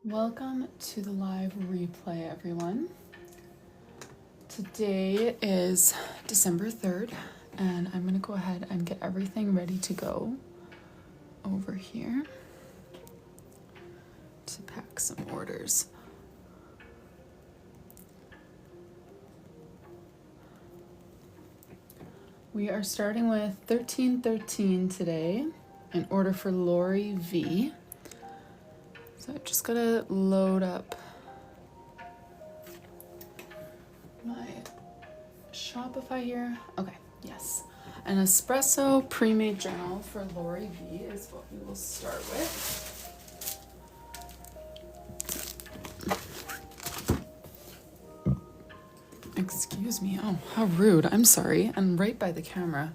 Welcome to the live replay, everyone. Today is December 3rd, and I'm going to go ahead and get everything ready to go over here to pack some orders. We are starting with 1313 today, an order for Lori V. So I just gotta load up my Shopify here. Okay, yes. An espresso pre-made journal for Lori V is what we will start with. Excuse me. Oh, how rude. I'm sorry. I'm right by the camera.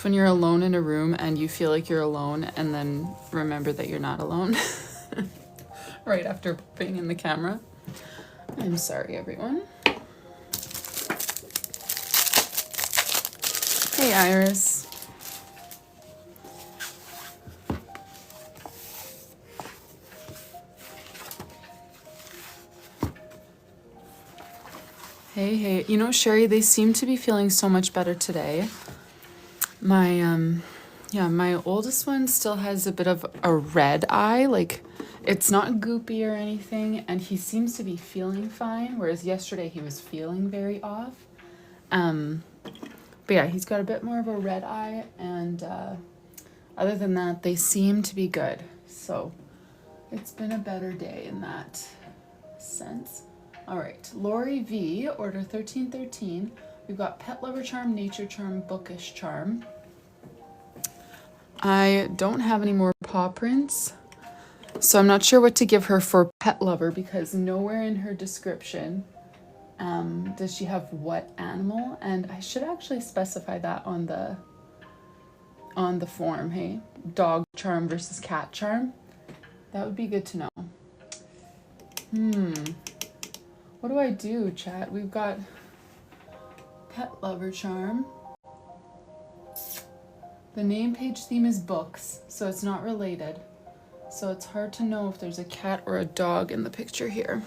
When you're alone in a room and you feel like you're alone and then remember that you're not alone right after being in the camera. I'm sorry, everyone. Hey, Iris. Hey. You know, Sherry, they seem to be feeling so much better today. My oldest one still has a bit of a red eye, like it's not goopy or anything, and he seems to be feeling fine, whereas yesterday he was feeling very off. But yeah, he's got a bit more of a red eye, and other than that, they seem to be good. So it's been a better day in that sense. All right, Lori V, order 1313. We've got Pet Lover Charm, Nature Charm, Bookish Charm. I don't have any more paw prints, so I'm not sure what to give her for Pet Lover because nowhere in her description does she have what animal, and I should actually specify that on the form, hey? Dog charm versus cat charm. That would be good to know. What do I do, chat? We've got Pet Lover Charm. The name page theme is books, so it's not related. So it's hard to know if there's a cat or a dog in the picture here.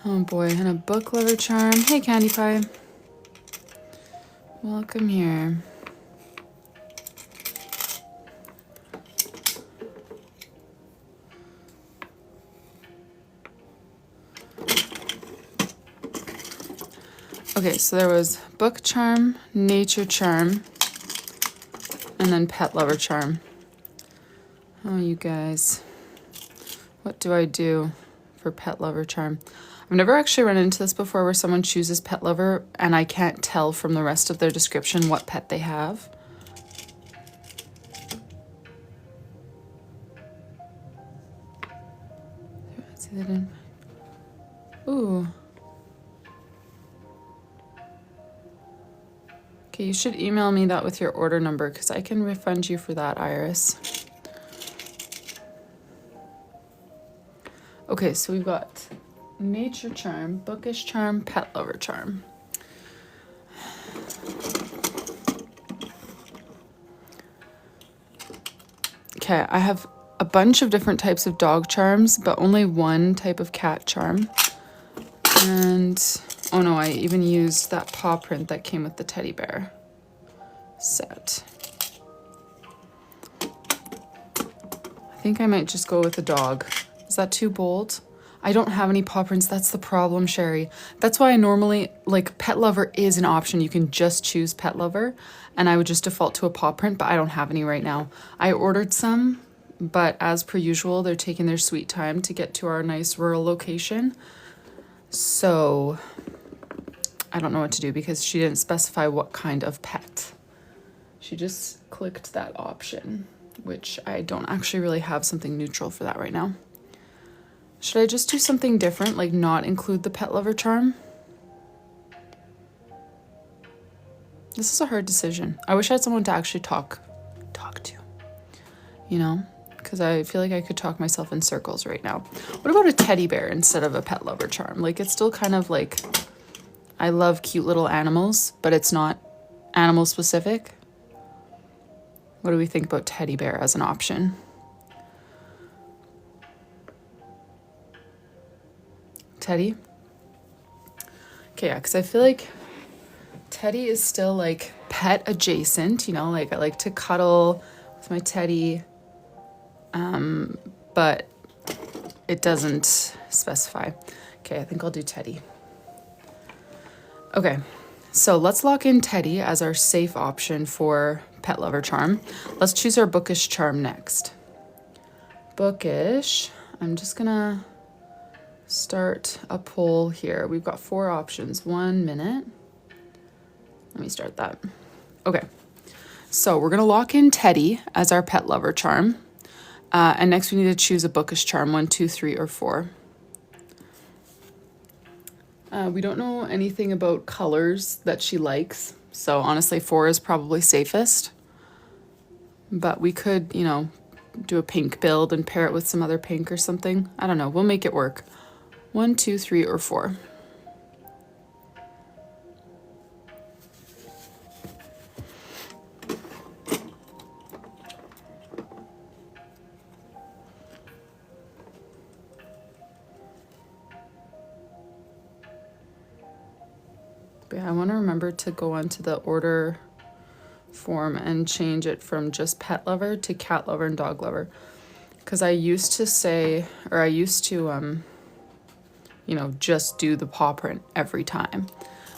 Oh boy, and a Book Lover Charm. Hey, Candy Pie. Welcome here. Okay, so there was Book Charm, Nature Charm, and then Pet Lover Charm. Oh, you guys. What do I do for Pet Lover Charm? I've never actually run into this before where someone chooses Pet Lover and I can't tell from the rest of their description what pet they have. See that in? Ooh. Okay, you should email me that with your order number because I can refund you for that, Iris. Okay, so we've got Nature Charm, Bookish Charm, Pet Lover Charm. Okay, I have a bunch of different types of dog charms, but only one type of cat charm. And oh no, I even used that paw print that came with the teddy bear set. I think I might just go with the dog. Is that too bold? I don't have any paw prints. That's the problem, Sherry. That's why I normally, like, Pet Lover is an option. You can just choose Pet Lover, and I would just default to a paw print, but I don't have any right now. I ordered some, but as per usual, they're taking their sweet time to get to our nice rural location. So I don't know what to do because she didn't specify what kind of pet. She just clicked that option, which I don't actually really have something neutral for that right now. Should I just do something different, like not include the Pet Lover Charm? This is a hard decision. I wish I had someone to actually talk to, you know? Because I feel like I could talk myself in circles right now. What about a teddy bear instead of a Pet Lover Charm? Like, it's still kind of like, I love cute little animals, but it's not animal specific? What do we think about teddy bear as an option? Teddy? Okay, yeah, because I feel like teddy is still like pet adjacent, you know, like I like to cuddle with my teddy, but it doesn't specify. Okay, I think I'll do teddy. Okay, so let's lock in teddy as our safe option for pet lover charm. Let's choose our bookish charm next. Bookish, I'm just gonna start a poll here. We've got 4 options. 1 minute. Let me start that. Okay, so we're gonna lock in teddy as our pet lover charm. And next we need to choose a bookish charm, 1, 2, 3, or 4. We don't know anything about colors that she likes, so honestly 4 is probably safest. But we could, you know, do a pink build and pair it with some other pink or something. I don't know, we'll make it work. 1, 2, 3, or 4. But yeah, I want to remember to go onto the order form and change it from just pet lover to cat lover and dog lover. Because I used to say, or I used to, you know, just do the paw print every time.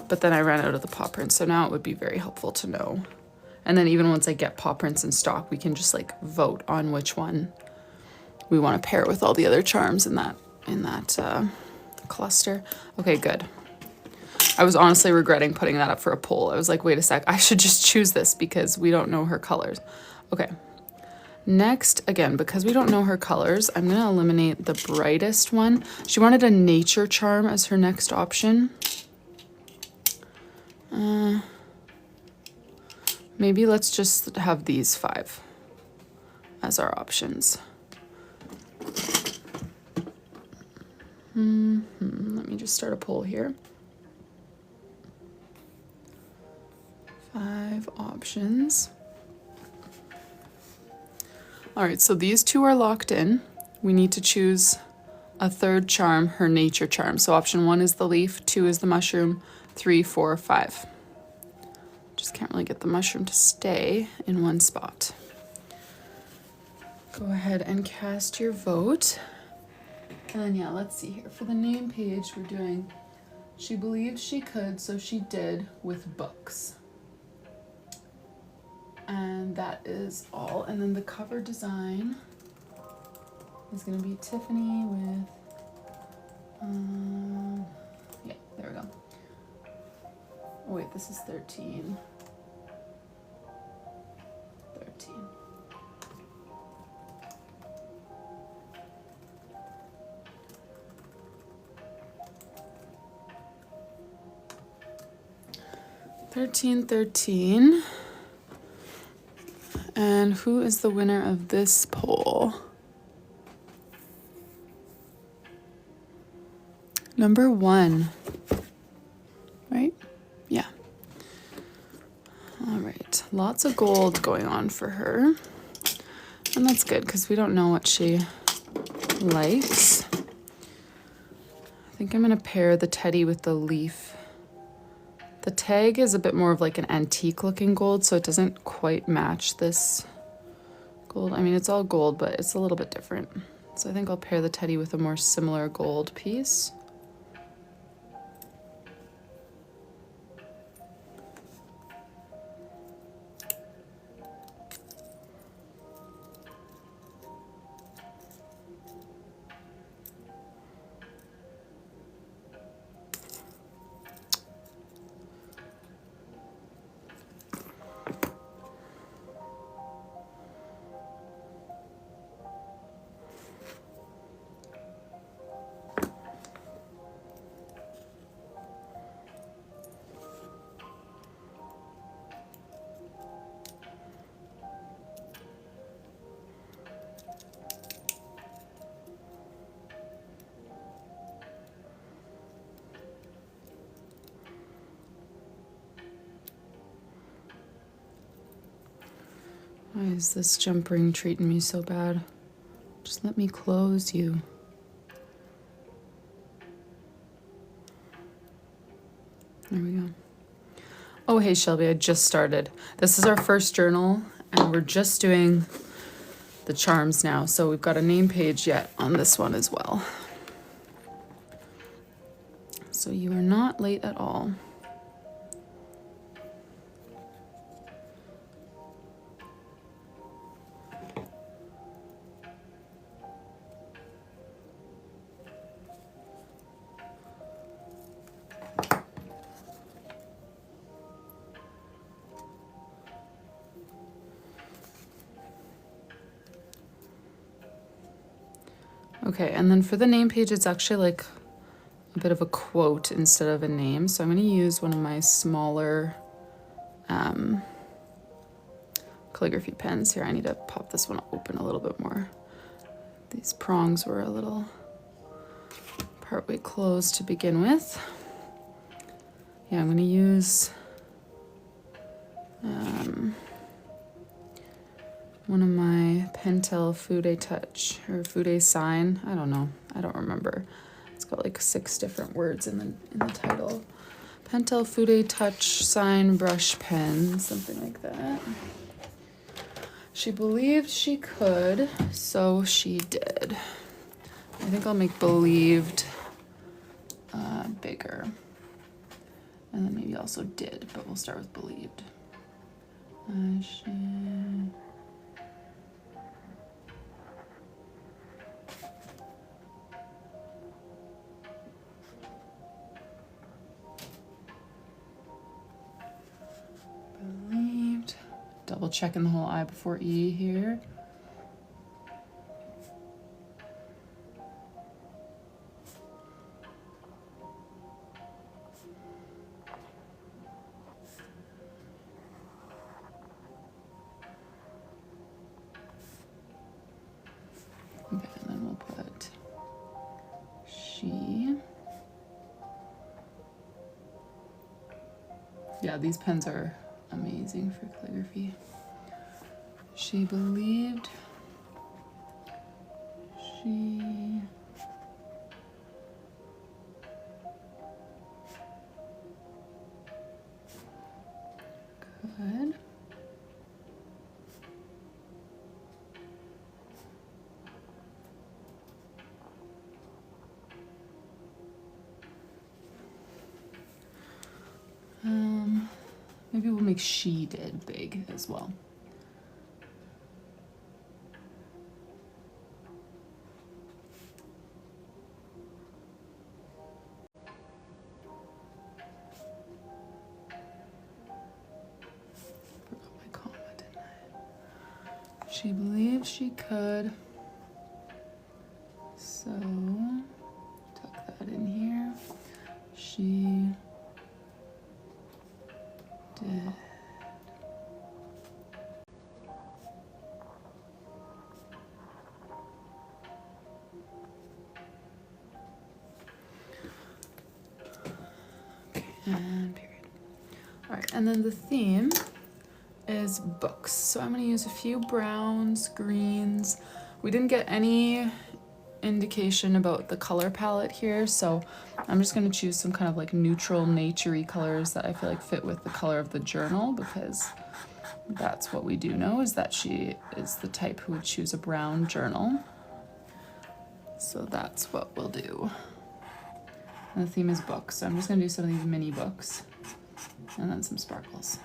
But then I ran out of the paw print, so now it would be very helpful to know. And then even once I get paw prints in stock, we can just like vote on which one we want to pair with all the other charms in that cluster. Okay, good. I was honestly regretting putting that up for a poll. I was like, wait a sec, I should just choose this because we don't know her colors. Okay. Next, again, because we don't know her colors, I'm going to eliminate the brightest one. She wanted a nature charm as her next option. Maybe let's just have these 5 as our options. Let me just start a poll here. 5 options. All right, so these 2 are locked in. We need to choose a 3rd charm, her nature charm. So option 1 is the leaf, 2 is the mushroom, 3, 4, 5. Just can't really get the mushroom to stay in one spot. Go ahead and cast your vote. And then yeah, let's see here. For the name page, we're doing, she believed she could, so she did with books. And that is all. And then the cover design is going to be Tiffany with, yeah, there we go. Oh wait, this is 13. 13. $13.13. And who is the winner of this poll? Number 1. Right? Yeah. All right. Lots of gold going on for her. And that's good because we don't know what she likes. I think I'm going to pair the teddy with the leaf. The tag is a bit more of like an antique looking gold, so it doesn't quite match this gold. I mean, it's all gold, but it's a little bit different. So I think I'll pair the teddy with a more similar gold piece. Why is this jump ring treating me so bad? Just let me close you. There we go. Oh, hey, Shelby, I just started. This is our first journal, and we're just doing the charms now. So we've got a name page yet on this one as well. So you are not late at all. Okay, and then for the name page, it's actually like a bit of a quote instead of a name. So I'm going to use one of my smaller calligraphy pens. Here, I need to pop this one open a little bit more. These prongs were a little partway closed to begin with. Yeah, I'm going to use one of my Pentel Fude Touch or Fude Sign. I don't know. I don't remember. It's got like 6 different words in the title. Pentel Fude Touch Sign Brush Pen, something like that. She believed she could, so she did. I think I'll make believed bigger. And then maybe also did, but we'll start with believed. Believed. Double checking the whole I before E here. Okay, and then we'll put she. Yeah, these pens are amazing for calligraphy. She believed she could. Maybe we'll make she did big as well. Forgot my comma, didn't I? She believed she could. So tuck that in here. She did. Okay, and period. All right, and then the theme is books. So I'm going to use a few browns, greens. We didn't get any indication about the color palette here, so I'm just going to choose some kind of like neutral, naturey colors that I feel like fit with the color of the journal, because that's what we do know, is that she is the type who would choose a brown journal. So that's what we'll do. And the theme is books, so I'm just going to do some of these mini books and then some sparkles.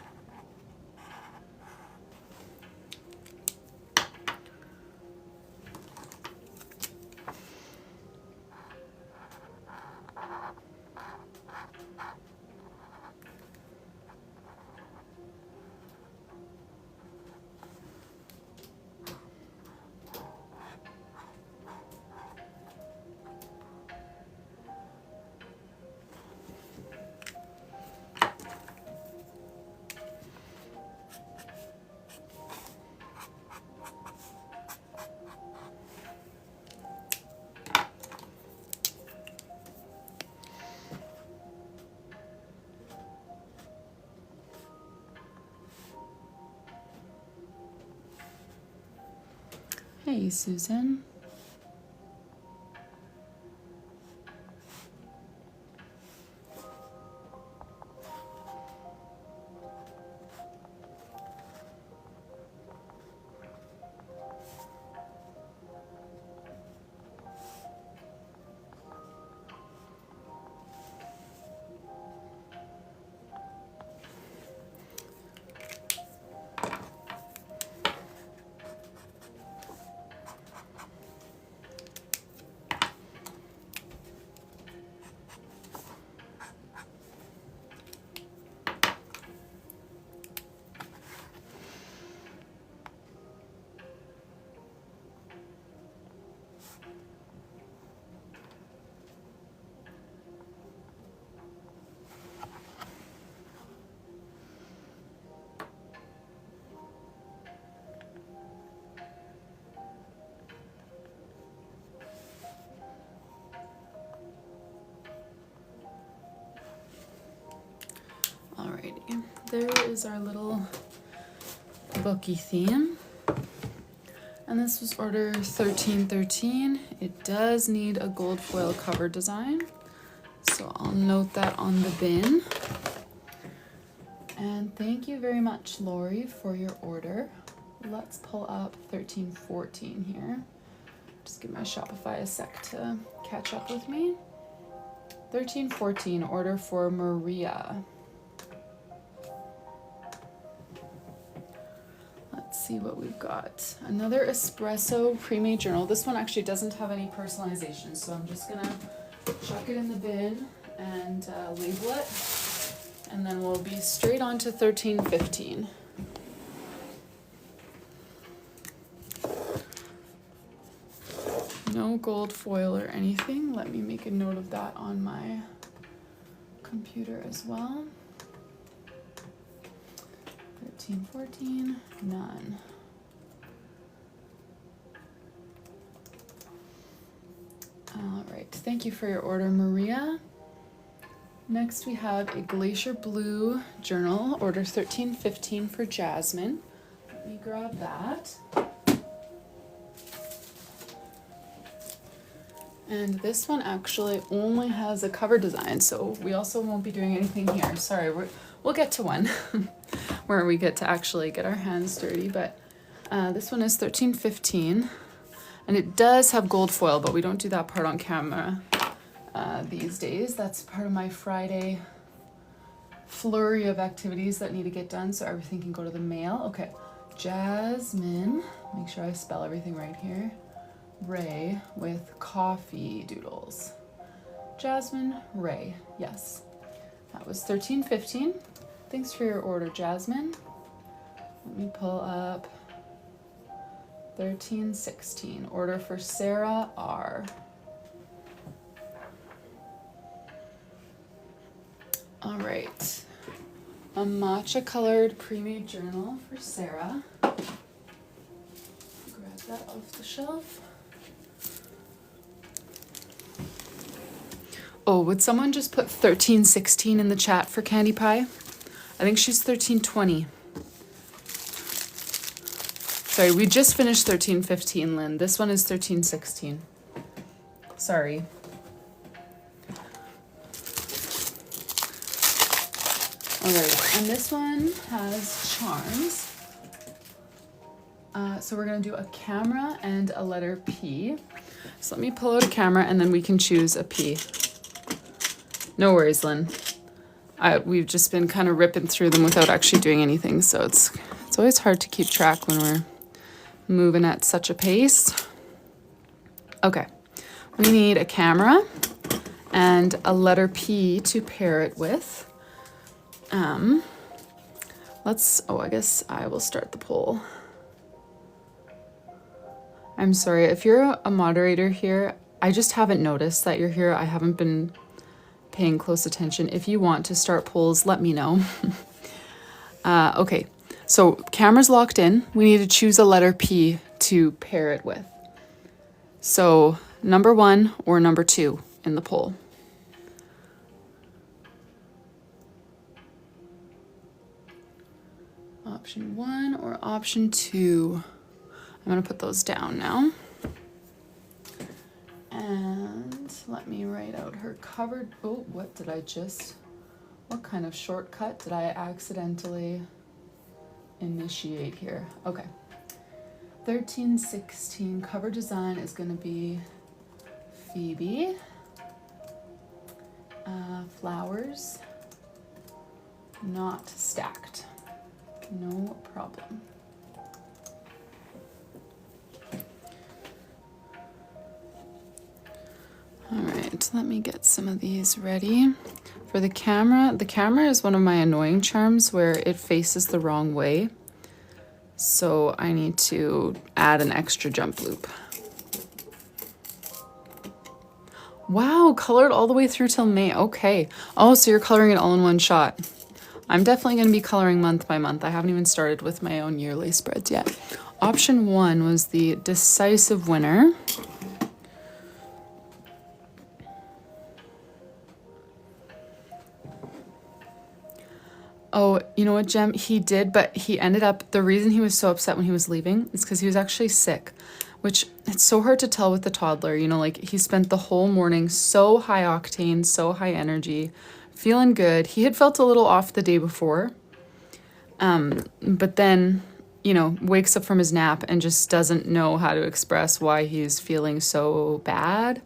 Hey, Susan. Alrighty, there is our little booky theme. And this was order 1313. It does need a gold foil cover design, so I'll note that on the bin. And thank you very much, Lori, for your order. Let's pull up 1314 here. Just give my Shopify a sec to catch up with me. 1314, order for Maria. Let's see what we've got. Another espresso pre-made journal. This one actually doesn't have any personalization, so I'm just gonna chuck it in the bin and label it, and then we'll be straight on to 1315. No gold foil or anything. Let me make a note of that on my computer as well. 1314, none. All right, thank you for your order, Maria. Next we have a Glacier Blue journal, order 1315 for Jasmine. Let me grab that. And this one actually only has a cover design, so we also won't be doing anything here. Sorry, we'll get to one where we get to actually get our hands dirty, but this one is 1315, and it does have gold foil, but we don't do that part on camera these days. That's part of my Friday flurry of activities that need to get done, so everything can go to the mail. Okay, Jasmine, make sure I spell everything right here. Ray with coffee doodles. Jasmine Ray, yes. That was 1315. Thanks for your order, Jasmine. Let me pull up 1316. Order for Sarah R. All right. A matcha colored pre-made journal for Sarah. Grab that off the shelf. Oh, would someone just put 1316 in the chat for Candy Pie? I think she's 1320. Sorry, we just finished 1315, Lynn. This one is 1316. Sorry. All right, and this one has charms. So we're gonna do a camera and a letter P. So let me pull out a camera and then we can choose a P. No worries, Lynn. We've just been kind of ripping through them without actually doing anything, so it's always hard to keep track when we're moving at such a pace. Okay, we need a camera and a letter P to pair it with. I guess I will start the poll. I'm sorry, if you're a moderator here, I just haven't noticed that you're here. I haven't been paying close attention. If you want to start polls, let me know. Okay, so camera's locked in. We need to choose a letter P to pair it with. So number 1 or number 2 in the poll. Option 1 or option 2. I'm gonna put those down now. And let me write out her covered, oh, what kind of shortcut did I accidentally initiate here? Okay. 1316 cover design is gonna be Phoebe. Flowers, not stacked. No problem. All right, let me get some of these ready. For the camera is one of my annoying charms where it faces the wrong way. So I need to add an extra jump loop. Wow, colored all the way through till May. Okay. Oh, so you're coloring it all in one shot. I'm definitely going to be coloring month by month. I haven't even started with my own yearly spreads yet. Option 1 was the decisive winner. Oh, you know what, Jem? He did, but he ended up, the reason he was so upset when he was leaving is because he was actually sick, which it's so hard to tell with the toddler. You know, like he spent the whole morning so high octane, so high energy, feeling good. He had felt a little off the day before, but then, you know, wakes up from his nap and just doesn't know how to express why he's feeling so bad.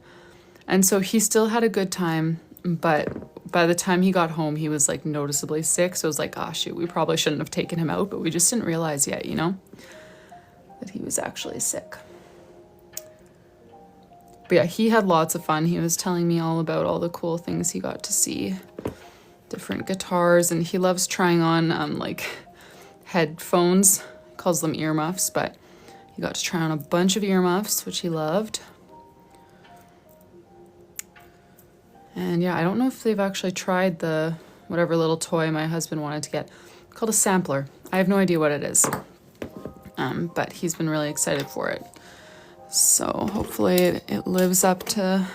And so he still had a good time, but by the time he got home, he was like noticeably sick. So it was like, oh shoot, we probably shouldn't have taken him out, but we just didn't realize yet, you know, that he was actually sick. But yeah, he had lots of fun. He was telling me all about all the cool things he got to see, different guitars, and he loves trying on like headphones. He calls them earmuffs, but he got to try on a bunch of earmuffs, which he loved. And yeah, I don't know if they've actually tried the whatever little toy my husband wanted to get, called a sampler. I have no idea what it is, but he's been really excited for it. So hopefully it lives up to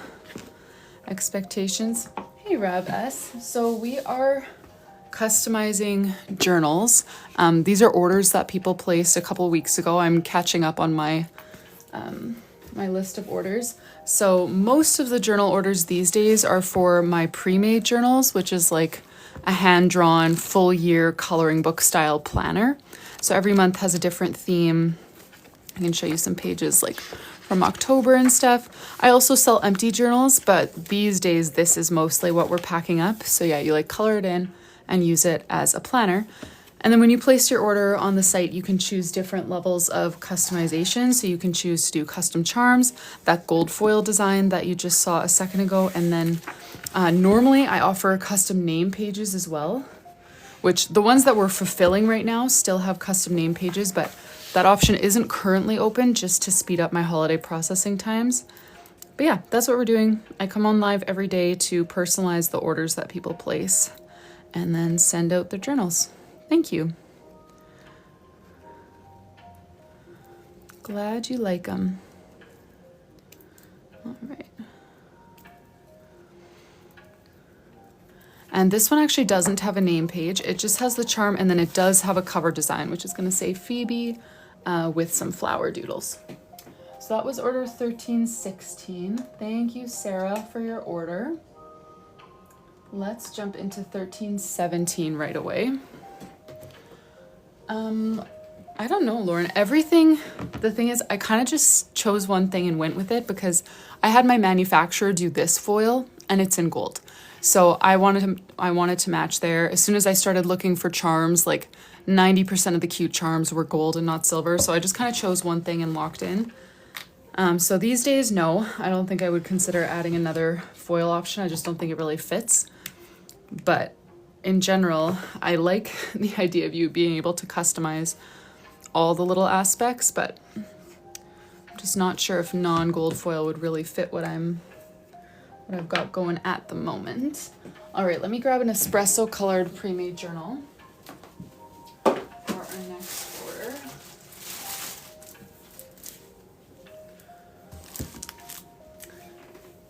expectations. Hey Rab S. So we are customizing journals. These are orders that people placed a couple weeks ago. I'm catching up on my my list of orders. So most of the journal orders these days are for my pre-made journals, which is like a hand-drawn full year coloring book style planner. So every month has a different theme. I can show you some pages like from October and stuff. I also sell empty journals, but these days this is mostly what we're packing up. So yeah, you like color it in and use it as a planner. And then when you place your order on the site, you can choose different levels of customization. So you can choose to do custom charms, that gold foil design that you just saw a second ago. And then normally I offer custom name pages as well, which the ones that we're fulfilling right now still have custom name pages, but that option isn't currently open just to speed up my holiday processing times. But yeah, that's what we're doing. I come on live every day to personalize the orders that people place and then send out their journals. Thank you. Glad you like them. All right. And this one actually doesn't have a name page. It just has the charm, and then it does have a cover design, which is going to say Phoebe with some flower doodles. So that was order 1316. Thank you, Sarah, for your order. Let's jump into 1317 right away. I don't know, Lauren. Everything, the thing is, I kind of just chose one thing and went with it because I had my manufacturer do this foil and it's in gold. So I wanted to match there. As soon as I started looking for charms, like 90% of the cute charms were gold and not silver. So I just kind of chose one thing and locked in. So these days, no, I don't think I would consider adding another foil option. I just don't think it really fits. But in general, I like the idea of you being able to customize all the little aspects, but I'm just not sure if non-gold foil would really fit what I've got going at the moment. All right, let me grab an espresso colored pre-made journal for our next order.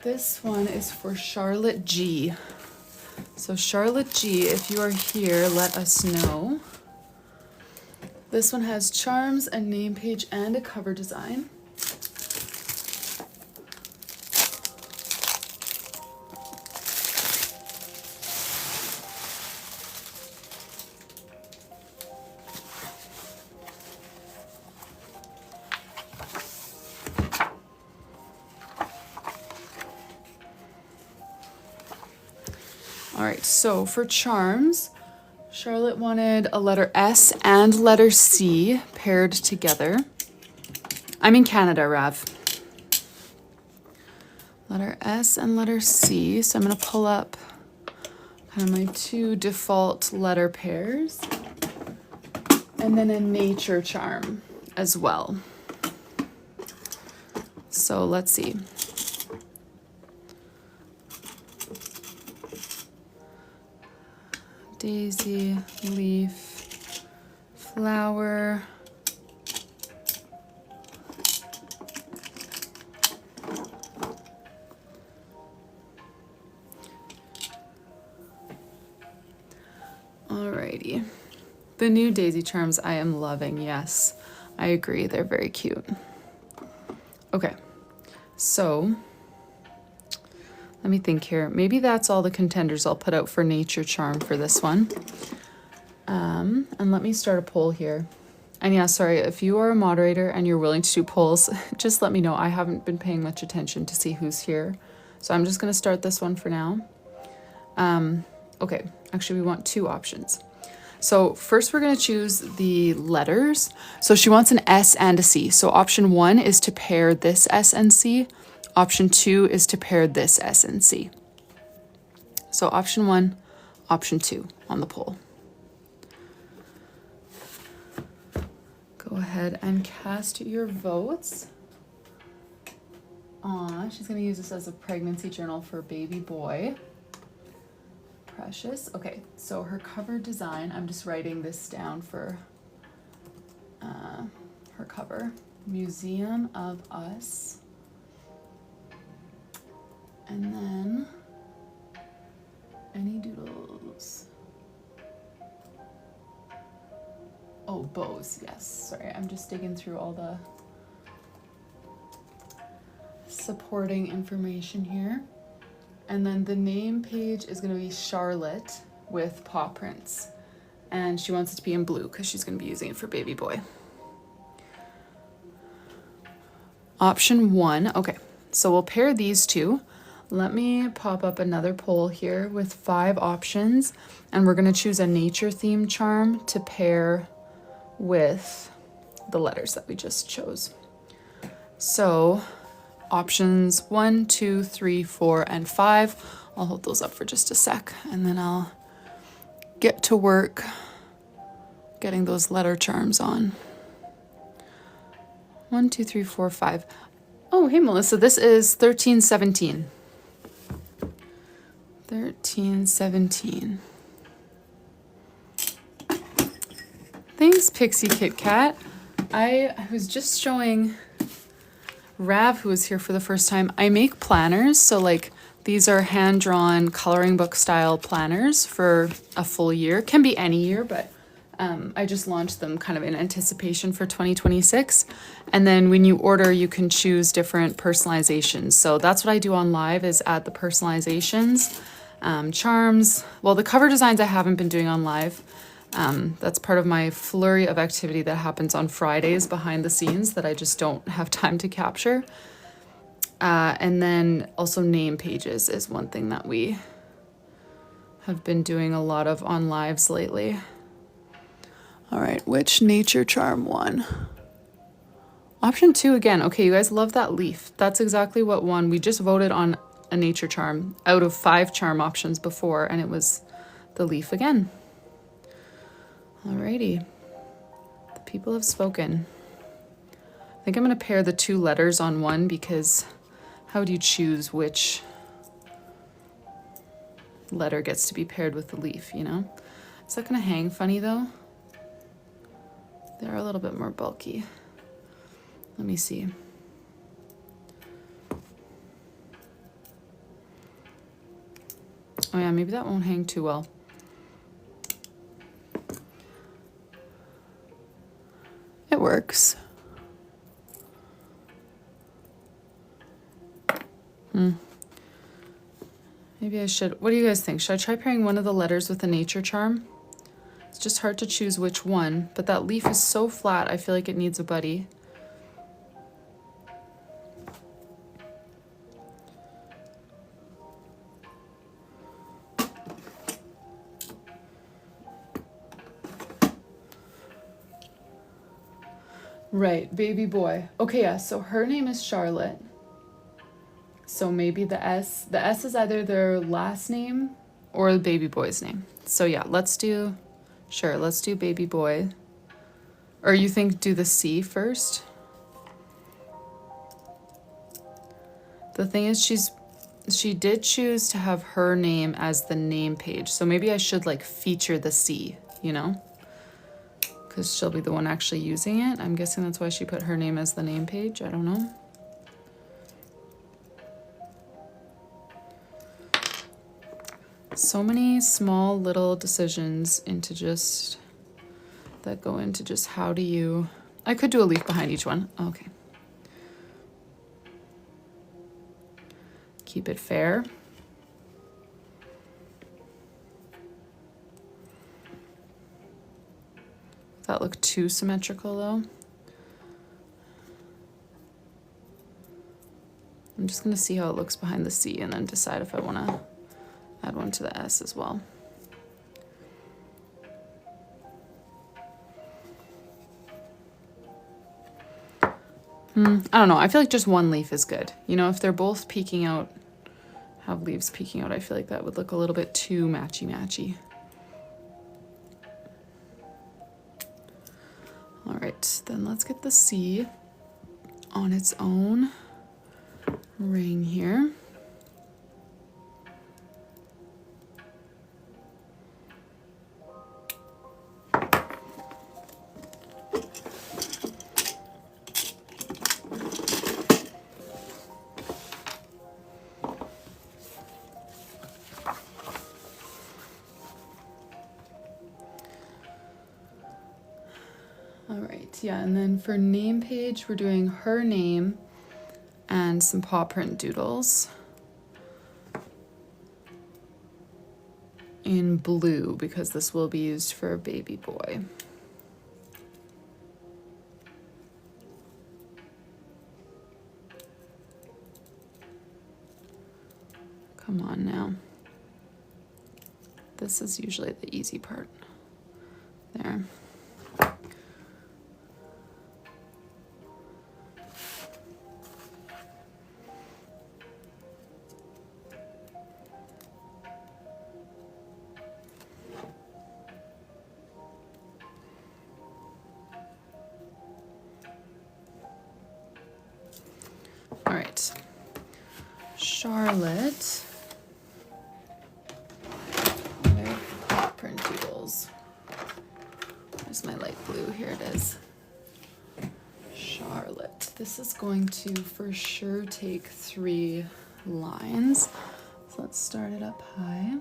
This one is for Charlotte G. So Charlotte G, if you are here, let us know. This one has charms, a name page, and a cover design. All right, so for charms, Charlotte wanted a letter S and letter C paired together. I'm in Canada, Rav. Letter S and letter C. So I'm going to pull up kind of my two default letter pairs. And then a nature charm as well. So let's see. Daisy, leaf, flower. Alrighty. The new daisy charms I am loving, yes. I agree, they're very cute. Okay, so let me think here. Maybe that's all the contenders I'll put out for nature charm for this one. And let me start a poll here. And yeah, sorry, if you are a moderator and you're willing to do polls, just let me know. I haven't been paying much attention to see who's here. So I'm just gonna start this one for now. Okay, actually we want two options. So first we're gonna choose the letters. So she wants an S and a C. So option 1 is to pair this S and C. Option 2 is to pair this S and C. So option 1, option 2 on the poll. Go ahead and cast your votes. Aw, she's gonna use this as a pregnancy journal for baby boy. Precious. Okay, so her cover design, I'm just writing this down for her cover. Museum of Us. And then any doodles. Oh, bows, yes. Sorry, I'm just digging through all the supporting information here. And then the name page is going to be Charlotte with paw prints. And she wants it to be in blue because she's going to be using it for baby boy. Option 1, okay, so we'll pair these two. Let me pop up another poll here with 5 options, and we're going to choose a nature theme charm to pair with the letters that we just chose. So options 1, 2, 3, 4, and 5. I'll hold those up for just a sec, and then I'll get to work getting those letter charms on. 1, 2, 3, 4, 5. Oh, hey, Melissa, this is 1317. 1317. Thanks, Pixie Kit Kat. I was just showing Rav, who was here for the first time. I make planners, so like these are hand-drawn coloring book style planners for a full year. Can be any year, but I just launched them kind of in anticipation for 2026. And then when you order, you can choose different personalizations. So that's what I do on live, is add the personalizations, charms. Well, the cover designs I haven't been doing on live. That's part of my flurry of activity that happens on Fridays behind the scenes that I just don't have time to capture. And then also name pages is one thing that we have been doing a lot of on lives lately. All right, which nature charm won? Option 2 again. Okay, you guys love that leaf. That's exactly what won. We just voted on a nature charm out of 5 charm options before, and it was the leaf again. Alrighty, the people have spoken. I think I'm gonna pair the 2 letters on one, because how do you choose which letter gets to be paired with the leaf, you know? Is that gonna hang funny though? They're a little bit more bulky. Let me see. Oh yeah, maybe that won't hang too well. works. Maybe I should, what do you guys think? Should I try pairing one of the letters with a nature charm? It's just hard to choose which one, but that leaf is so flat, I feel like it needs a buddy. Right, baby boy. Okay, yeah, so her name is Charlotte. So maybe the S is either their last name or the baby boy's name. So yeah, let's do baby boy. Or you think do the C first? The thing is she did choose to have her name as the name page. So maybe I should like feature the C, you know? Because she'll be the one actually using it. I'm guessing that's why she put her name as the name page. I don't know. So many small little decisions that go into just how do you... I could do a leaf behind each one. Okay. Keep it fair. That look too symmetrical though. I'm just gonna see how it looks behind the C and then decide if I wanna add one to the S as well. I don't know, I feel like just one leaf is good. You know, if they're both peeking out, have leaves peeking out, I feel like that would look a little bit too matchy-matchy. All right, then let's get the C on its own ring here. Yeah, and then for name page, we're doing her name and some paw print doodles in blue because this will be used for a baby boy. Come on now. This is usually the easy part. There. All right, Charlotte. Print doodles. Where's my light blue? Here it is. Charlotte. This is going to for sure take 3 lines. So let's start it up high.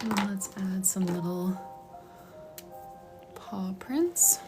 And let's add some little paw prints.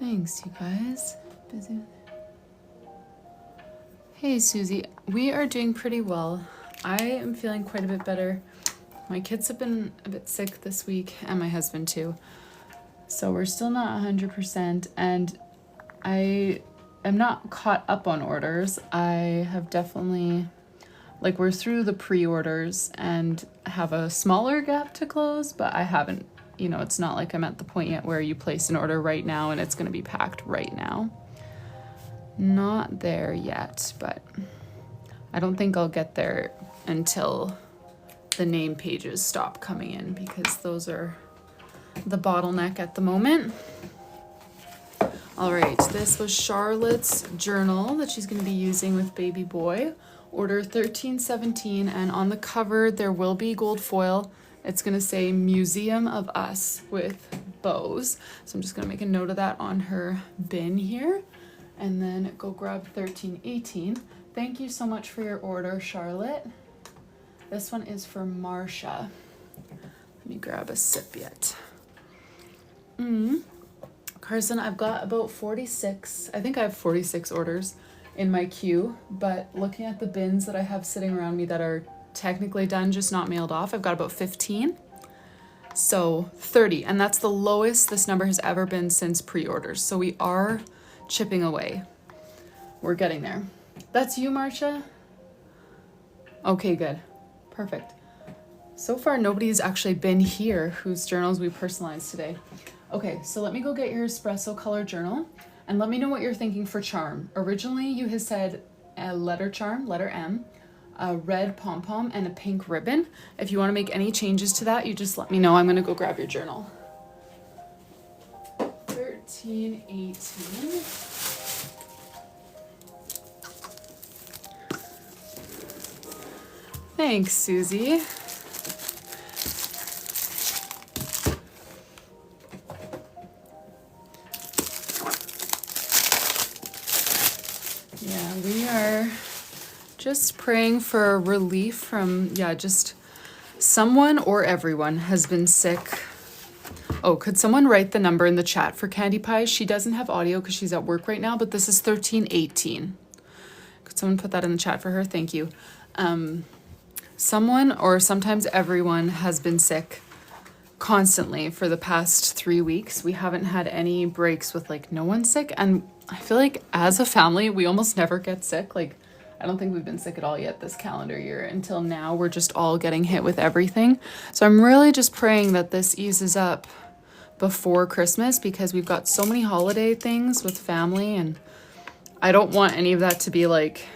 Thanks, you guys. Busy. Hey, Susie. We are doing pretty well. I am feeling quite a bit better. My kids have been a bit sick this week, and my husband too. So we're still not 100%, and I am not caught up on orders. I have definitely, like, we're through the pre-orders and have a smaller gap to close, but I haven't, you know, it's not like I'm at the point yet where you place an order right now and it's going to be packed right now. Not there yet, but I don't think I'll get there until the name pages stop coming in, because those are the bottleneck at the moment. All right, this was Charlotte's journal that she's going to be using with baby boy. Order 1317, and on the cover there will be gold foil. It's going to say Museum of Us with bows. So I'm just going to make a note of that on her bin here. And then go grab 1318. Thank you so much for your order, Charlotte. This one is for Marcia. Let me grab a sip yet. Carson, I've got about 46. I think I have 46 orders in my queue, but looking at the bins that I have sitting around me that are technically done, just not mailed off, I've got about 15. So 30, and that's the lowest this number has ever been since pre-orders. So we are chipping away. We're getting there. That's you, Marcia? Okay, good. Perfect. So far, nobody's actually been here whose journals we personalized today. Okay, so let me go get your espresso color journal, and let me know what you're thinking for charm. Originally, you had said a letter charm, letter M, a red pom-pom, and a pink ribbon. If you want to make any changes to that, you just let me know. I'm going to go grab your journal. 1318. Thanks, Susie. Yeah, we are just praying for relief from, just someone or everyone has been sick. Oh, could someone write the number in the chat for Candy Pie? She doesn't have audio because she's at work right now, but this is 1318. Could someone put that in the chat for her? Thank you. someone or sometimes everyone has been sick constantly for the past 3 weeks. We haven't had any breaks with like no one sick, and I feel like as a family we almost never get sick. Like I don't think we've been sick at all yet this calendar year. Until now we're just all getting hit with everything. So I'm really just praying that this eases up before Christmas, because we've got so many holiday things with family, and I don't want any of that to be like,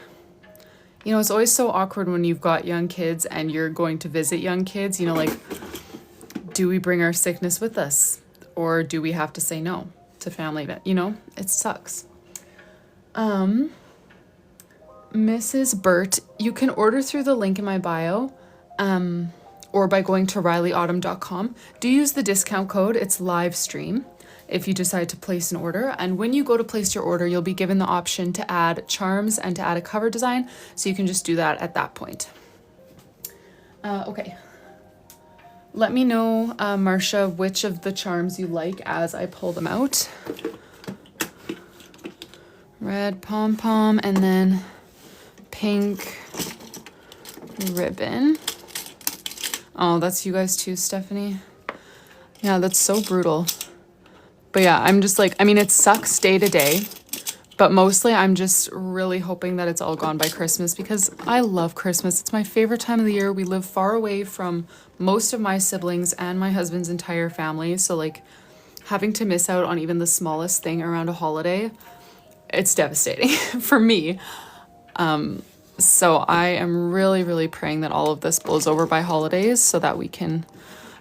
you know, it's always so awkward when you've got young kids and you're going to visit young kids, you know, like, do we bring our sickness with us, or do we have to say no to family event? You know, it sucks. Mrs. Burt, you can order through the link in my bio, or by going to RyleeAutumn.com. Do use the discount code. It's live stream if you decide to place an order. And when you go to place your order, you'll be given the option to add charms and to add a cover design. So you can just do that at that point. Okay. Let me know, Marcia, which of the charms you like as I pull them out. Red pom-pom and then pink ribbon. Oh, that's you guys too, Stephanie. Yeah, that's so brutal. But yeah, I'm just like, I mean, it sucks day to day, but mostly I'm just really hoping that it's all gone by Christmas, because I love Christmas. It's my favorite time of the year. We live far away from most of my siblings and my husband's entire family. So like having to miss out on even the smallest thing around a holiday, it's devastating for me. So I am really, really praying that all of this blows over by holidays so that we can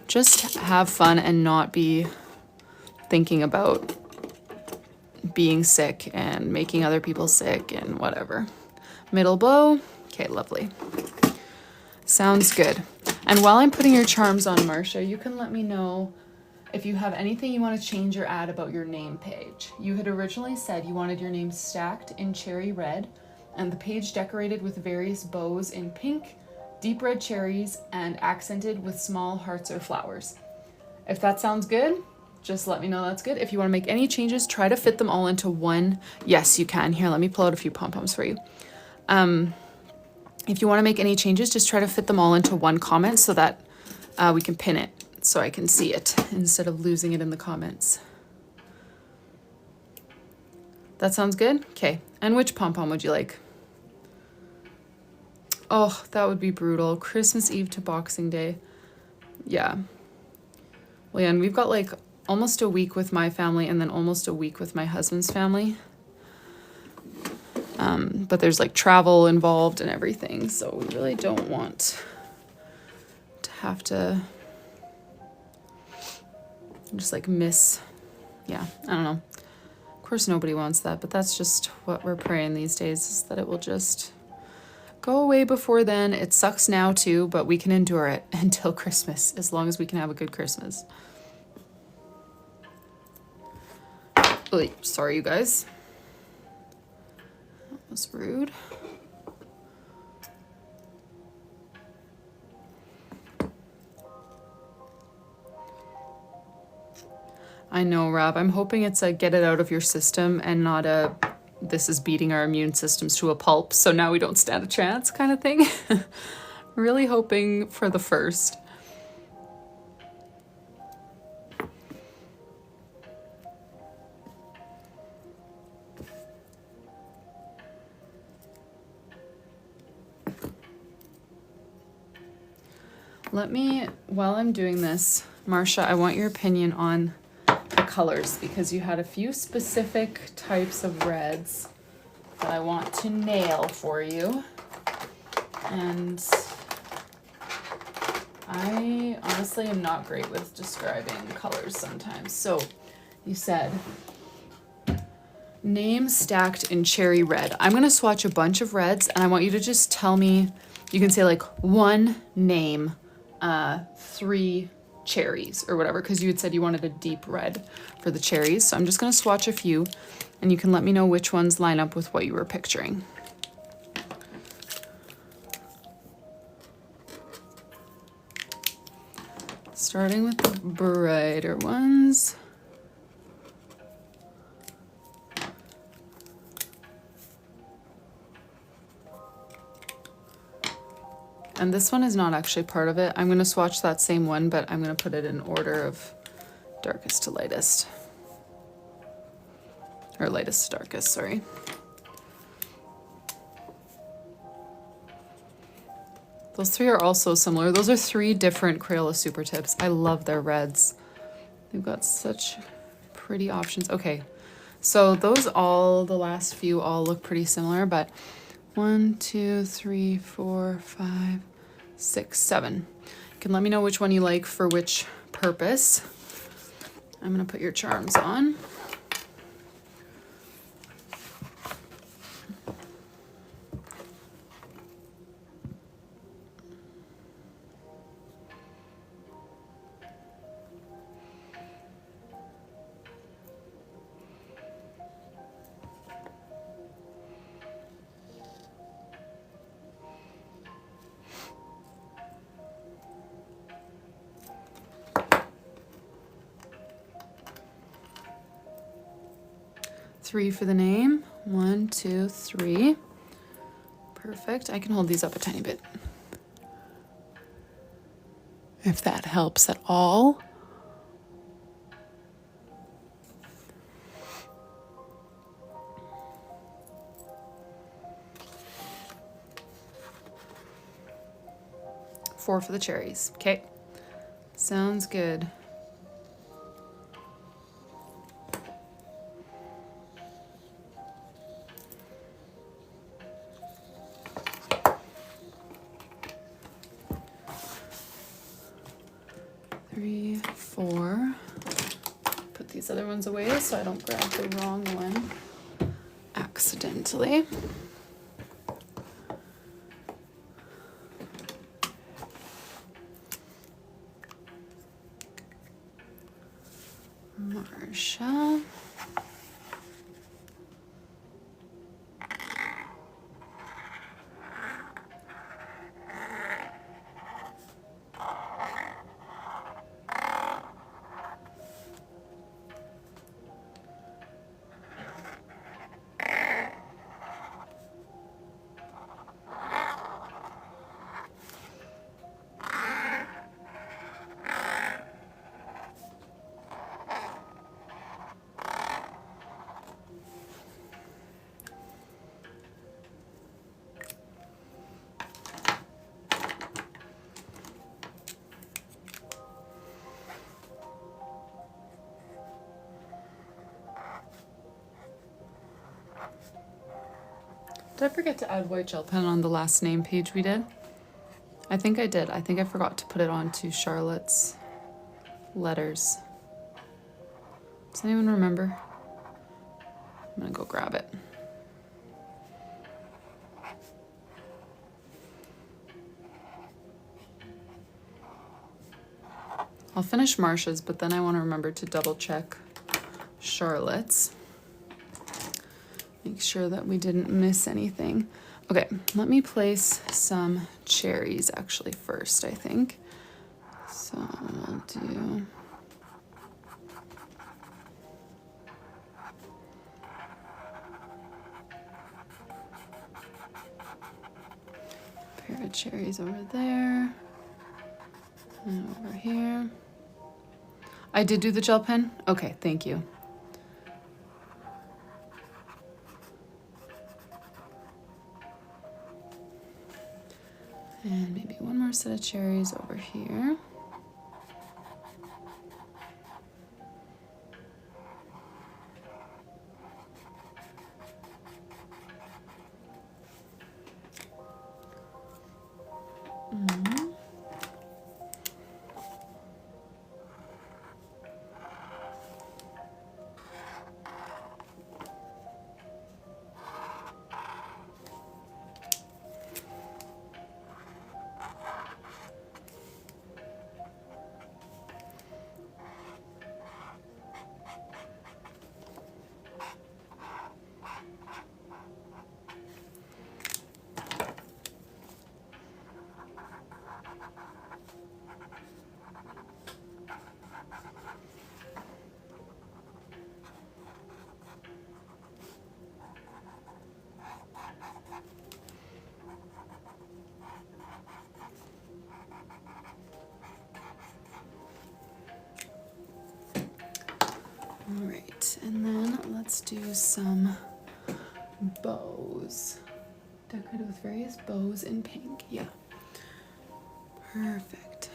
just have fun and not be thinking about being sick and making other people sick and whatever. Middle bow. Okay, lovely. Sounds good. And while I'm putting your charms on, Marcia, you can let me know if you have anything you want to change or add about your name page. You had originally said you wanted your name stacked in cherry red and the page decorated with various bows in pink, deep red cherries, and accented with small hearts or flowers. If that sounds good, just let me know that's good. If you want to make any changes, try to fit them all into one. Yes, you can. Here, let me pull out a few pom-poms for you. If you want to make any changes, just try to fit them all into one comment so that we can pin it so I can see it instead of losing it in the comments. That sounds good? Okay. And which pom-pom would you like? Oh, that would be brutal. Christmas Eve to Boxing Day. Yeah. Well, yeah, and we've got like almost a week with my family and then almost a week with my husband's family. But there's like travel involved and everything, so we really don't want to have to just like miss. Yeah, I don't know. Of course nobody wants that, but that's just what we're praying these days, is that it will just go away before then. It sucks now too, but we can endure it until Christmas, as long as we can have a good Christmas. Oh, sorry, you guys. That was rude. I know, Rob. I'm hoping it's a get it out of your system and not a this is beating our immune systems to a pulp, so now we don't stand a chance kind of thing. Really hoping for the first. Let me, while I'm doing this, Marcia, I want your opinion on the colors, because you had a few specific types of reds that I want to nail for you. And I honestly am not great with describing colors sometimes. So you said name stacked in cherry red. I'm going to swatch a bunch of reds and I want you to just tell me, you can say like one name, 3 cherries or whatever, because you had said you wanted a deep red for the cherries. So I'm just going to swatch a few and you can let me know which ones line up with what you were picturing. Starting with the brighter ones. And this one is not actually part of it. I'm gonna swatch that same one, but I'm gonna put it in order of darkest to lightest. Or lightest to darkest, sorry. Those three are also similar. Those are 3 different Crayola Super Tips. I love their reds. They've got such pretty options. Okay, so those all, the last few all look pretty similar, but 1, 2, 3, 4, 5, 6, 7. You can let me know which one you like for which purpose. I'm gonna put your charms on. Three for the name. 1, 2, 3. Perfect. I can hold these up a tiny bit, if that helps at all. Four for the cherries. Okay. Sounds good. Three, 4. Put these other ones away so I don't grab the wrong one accidentally. Marsha. Did I forget to add white gel pen on the last name page we did? I think I did. I think I forgot to put it onto Charlotte's letters. Does anyone remember? I'm gonna go grab it. I'll finish Marsha's, but then I want to remember to double check Charlotte's. Make sure that we didn't miss anything. Okay, let me place some cherries actually first, I think. So we'll do... pair of cherries over there. And over here. I did do the gel pen? Okay, thank you. And maybe one more set of cherries over here. All right, and then let's do some bows. Decorated with various bows in pink. Yeah. Perfect.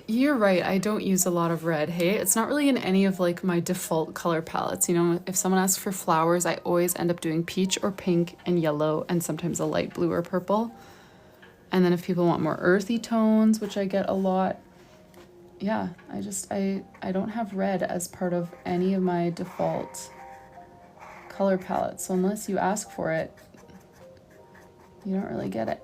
You're right, I don't use a lot of red, hey? It's not really in any of like my default color palettes. You know, if someone asks for flowers, I always end up doing peach or pink and yellow and sometimes a light blue or purple. And then if people want more earthy tones, which I get a lot, yeah, I don't have red as part of any of my default color palettes. So unless you ask for it, you don't really get it.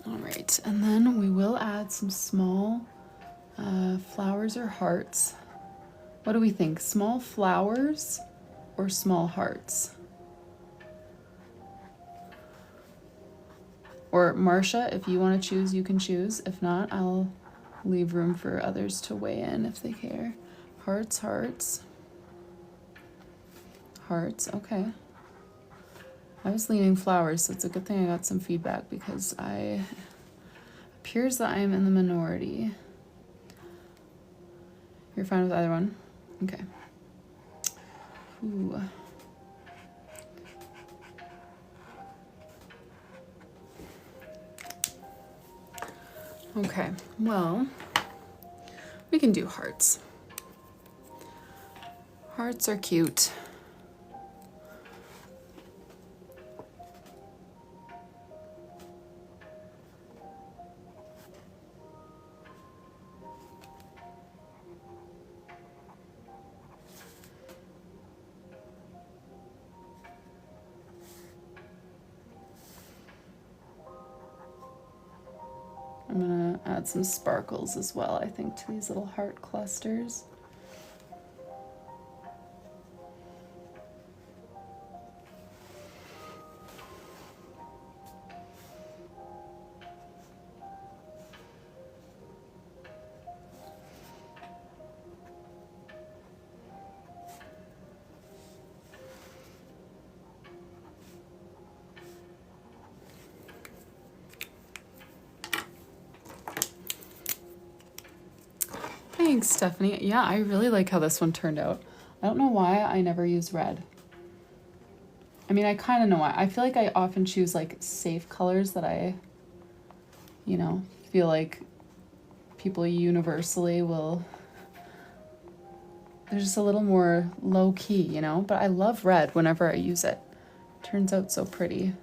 All right, and then we will add some small flowers or hearts. What do we think? Small flowers or small hearts? Or Marcia, if you want to choose, you can choose. If not, I'll leave room for others to weigh in if they care. Hearts, hearts. Hearts, okay. I was leaning flowers, so it's a good thing I got some feedback because it appears that I am in the minority. You're fine with either one? Okay. Ooh. Okay, well, we can do hearts. Hearts are cute. I'm gonna add some sparkles as well, I think, to these little heart clusters. Thanks, Stephanie. Yeah, I really like how this one turned out. I don't know why I never use red. I mean, I kind of know why. I feel like I often choose like safe colors that I, you know, feel like people universally will, they're just a little more low key, you know, but I love red whenever I use it. Turns out so pretty.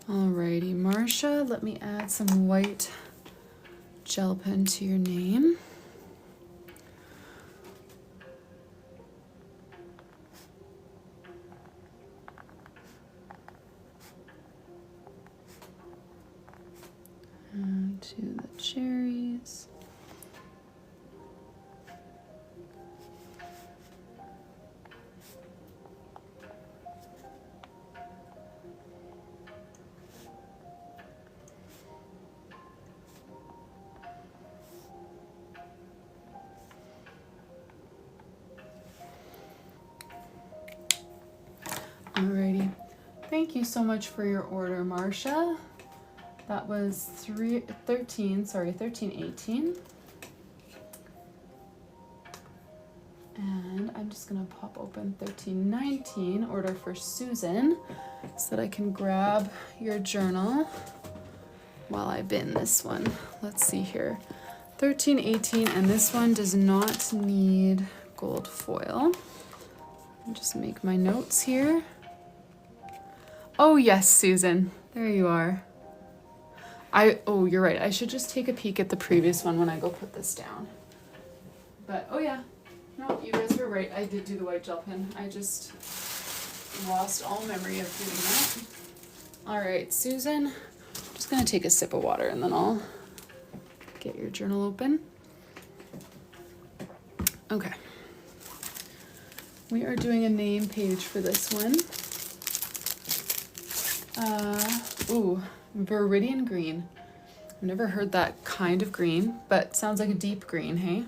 Alrighty, Marcia, let me add some white gel pen to your name. And to the cherries. Alrighty, thank you so much for your order, Marcia. That was 1318. And I'm just gonna pop open 1319, order for Susan, so that I can grab your journal while I bin this one. Let's see here. 1318, and this one does not need gold foil. I'll just make my notes here. Oh yes, Susan, there you are. Oh, you're right. I should just take a peek at the previous one when I go put this down. But, oh yeah. No, you guys were right. I did do the white gel pen. I just lost all memory of doing that. All right, Susan, I'm just gonna take a sip of water and then I'll get your journal open. Okay. We are doing a name page for this one. Ooh, Viridian green. I've never heard that kind of green, but sounds like a deep green, hey?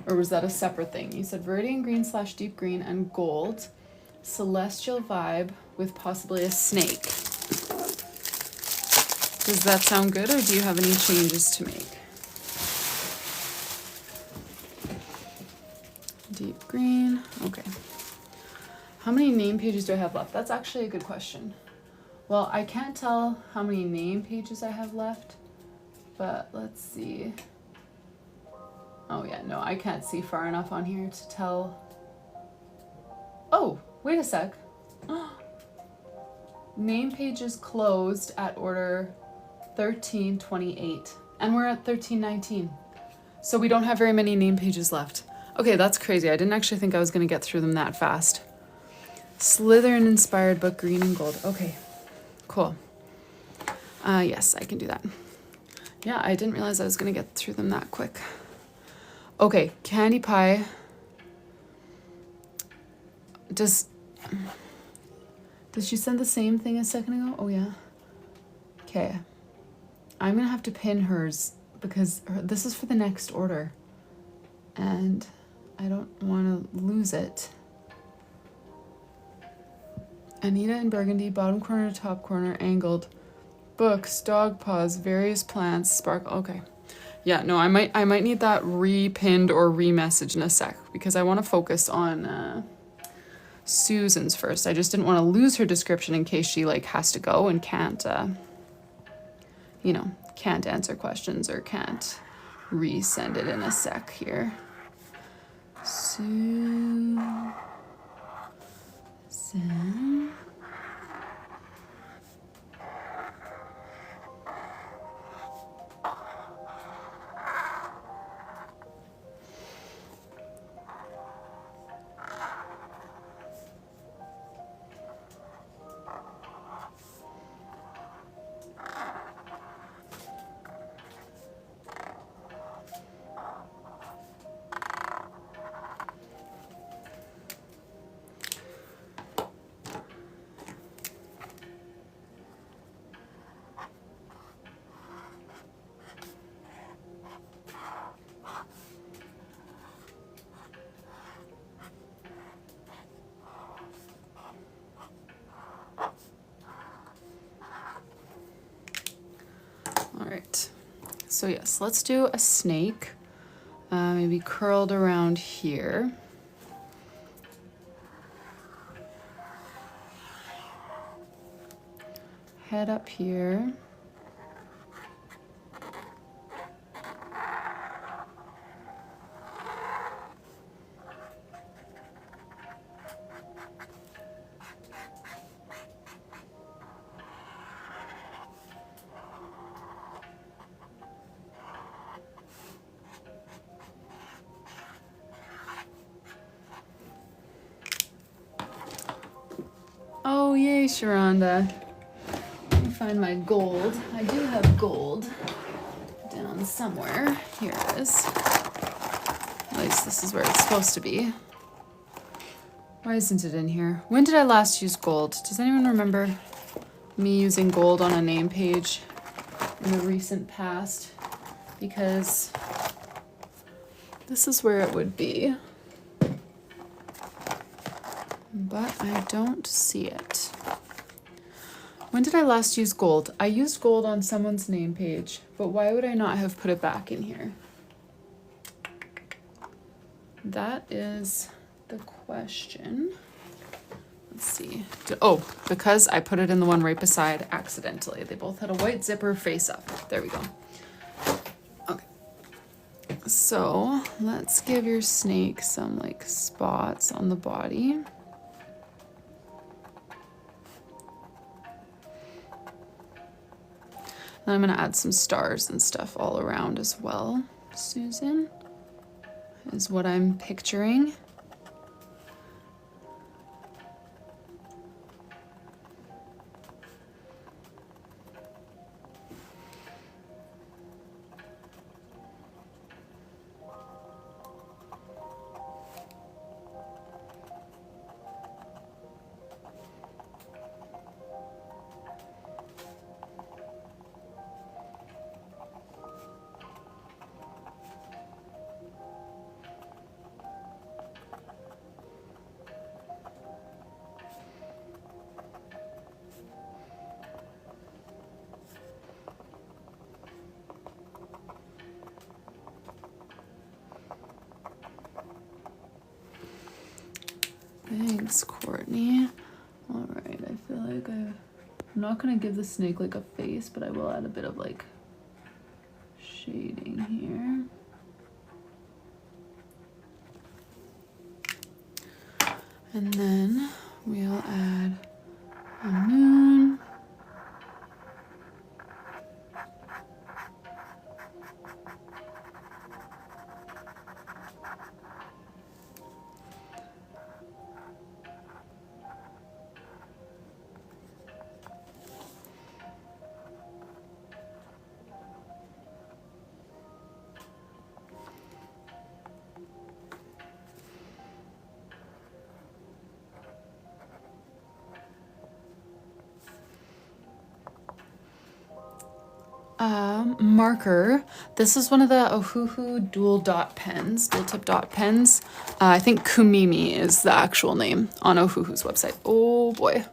Or was that a separate thing? You said Viridian green / deep green and gold. Celestial vibe with possibly a snake. Does that sound good, or do you have any changes to make? Deep green, okay. How many name pages do I have left? That's actually a good question. Well, I can't tell how many name pages I have left, but let's see. Oh yeah, no, I can't see far enough on here to tell. Oh, wait a sec. Name pages closed at order 1328, and we're at 1319. So we don't have very many name pages left. Okay, that's crazy. I didn't actually think I was gonna get through them that fast. Slytherin inspired book, green and gold. Okay, cool. Yes, I can do that. Yeah, I didn't realize I was gonna get through them that quick. Okay, Candy Pie. Did she send the same thing a second ago? Oh yeah. Okay. I'm gonna have to pin hers because this is for the next order. And I don't want to lose it. Anita in burgundy, bottom corner to top corner, angled. Books, dog paws, various plants, sparkle. Okay. Yeah, no, I might need that re-pinned or re-messaged in a sec because I want to focus on Susan's first. I just didn't want to lose her description in case she like has to go and can't, can't answer questions or can't resend it in a sec here. Susan. All right, so yes, let's do a snake, maybe curled around here. Head up here. Oh, yay, Sharonda. Let me find my gold. I do have gold down somewhere. Here it is. At least this is where it's supposed to be. Why isn't it in here? When did I last use gold? Does anyone remember me using gold on a name page in the recent past? Because this is where it would be. But I don't see it. When did I last use gold? I used gold on someone's name page, but why would I not have put it back in here? That is the question. Let's see. Oh, because I put it in the one right beside accidentally. They both had a white zipper face up. There we go. Okay. So let's give your snake some like spots on the body. Then I'm gonna add some stars and stuff all around as well. Susan is what I'm picturing. Thanks, Courtney. All right, I feel like I'm not gonna give the snake like a face, but I will add a bit of like shading here. And then we'll add a moon. Marker. This is one of the OBUJO dual tip dot pens. I think Kumimi is the actual name on OBUJO's website. Oh boy.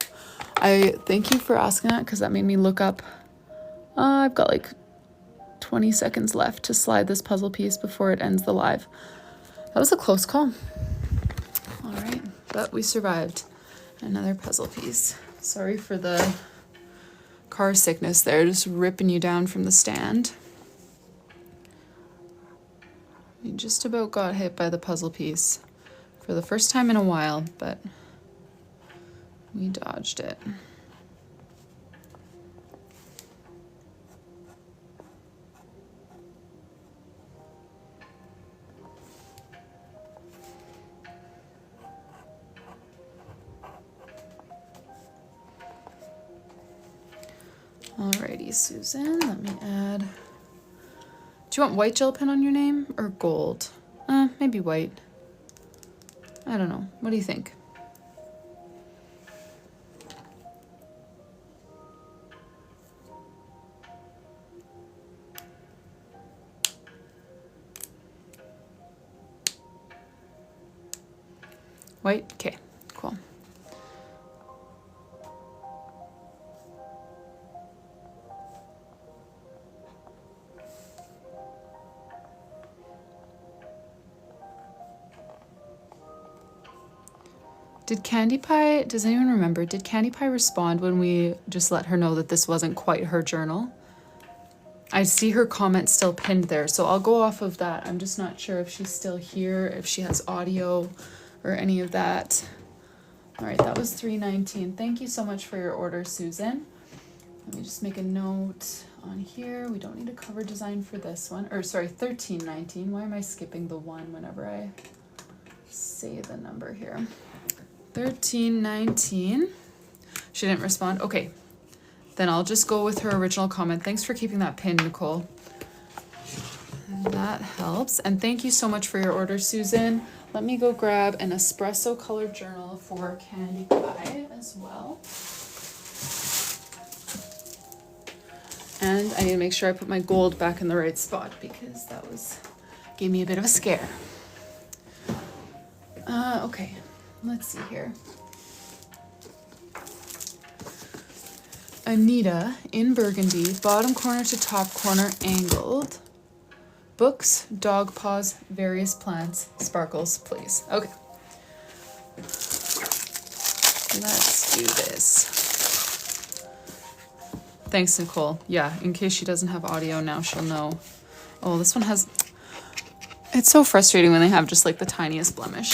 I thank you for asking that because that made me look up. I've got like 20 seconds left to slide this puzzle piece before it ends the live. That was a close call. All right, but we survived. Another puzzle piece. Sorry for the car sickness there, just ripping you down from the stand. We just about got hit by the puzzle piece for the first time in a while, but we dodged it. Alrighty, Susan, let me add. Do you want white gel pen on your name or gold? Maybe white. I don't know. What do you think? White? Okay, cool. Did Candy Pie, does anyone remember, did Candy Pie respond when we just let her know that this wasn't quite her journal? I see her comment still pinned there, so I'll go off of that. I'm just not sure if she's still here, if she has audio or any of that. All right, that was $3.19. Thank you so much for your order, Susan. Let me just make a note on here. We don't need a cover design for this one. Or sorry, $13.19. Why am I skipping the one whenever I say the number here? $13.19. She didn't respond? Okay. Then I'll just go with her original comment. Thanks for keeping that pinned, Nicole. That helps. And thank you so much for your order, Susan. Let me go grab an espresso colored journal for Candy Pie as well. And I need to make sure I put my gold back in the right spot because that gave me a bit of a scare. Okay, let's see here. Anita in burgundy, bottom corner to top corner angled. Books, dog paws, various plants, sparkles, please. Okay. Let's do this. Thanks, Nicole. Yeah, in case she doesn't have audio now, she'll know. Oh, this one has... It's so frustrating when they have just like the tiniest blemish.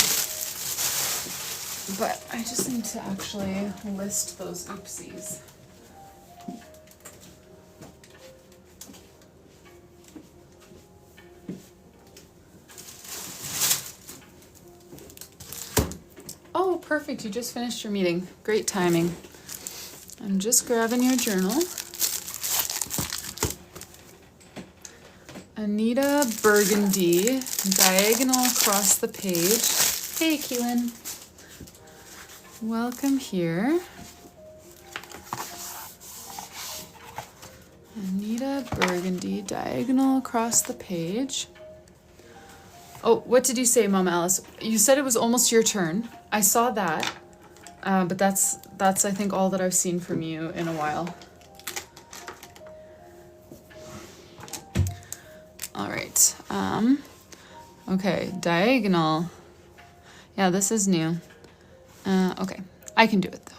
But I just need to actually list those oopsies. Oh, perfect. You just finished your meeting. Great timing. I'm just grabbing your journal. Anita Burgundy, diagonal across the page. Hey, Keelan. Welcome here. Anita Burgundy, diagonal across the page. Oh, what did you say, Mama Alice? You said it was almost your turn. I saw that, but that's I think all that I've seen from you in a while. All right. Okay, diagonal. Yeah, this is new. Okay, I can do it though.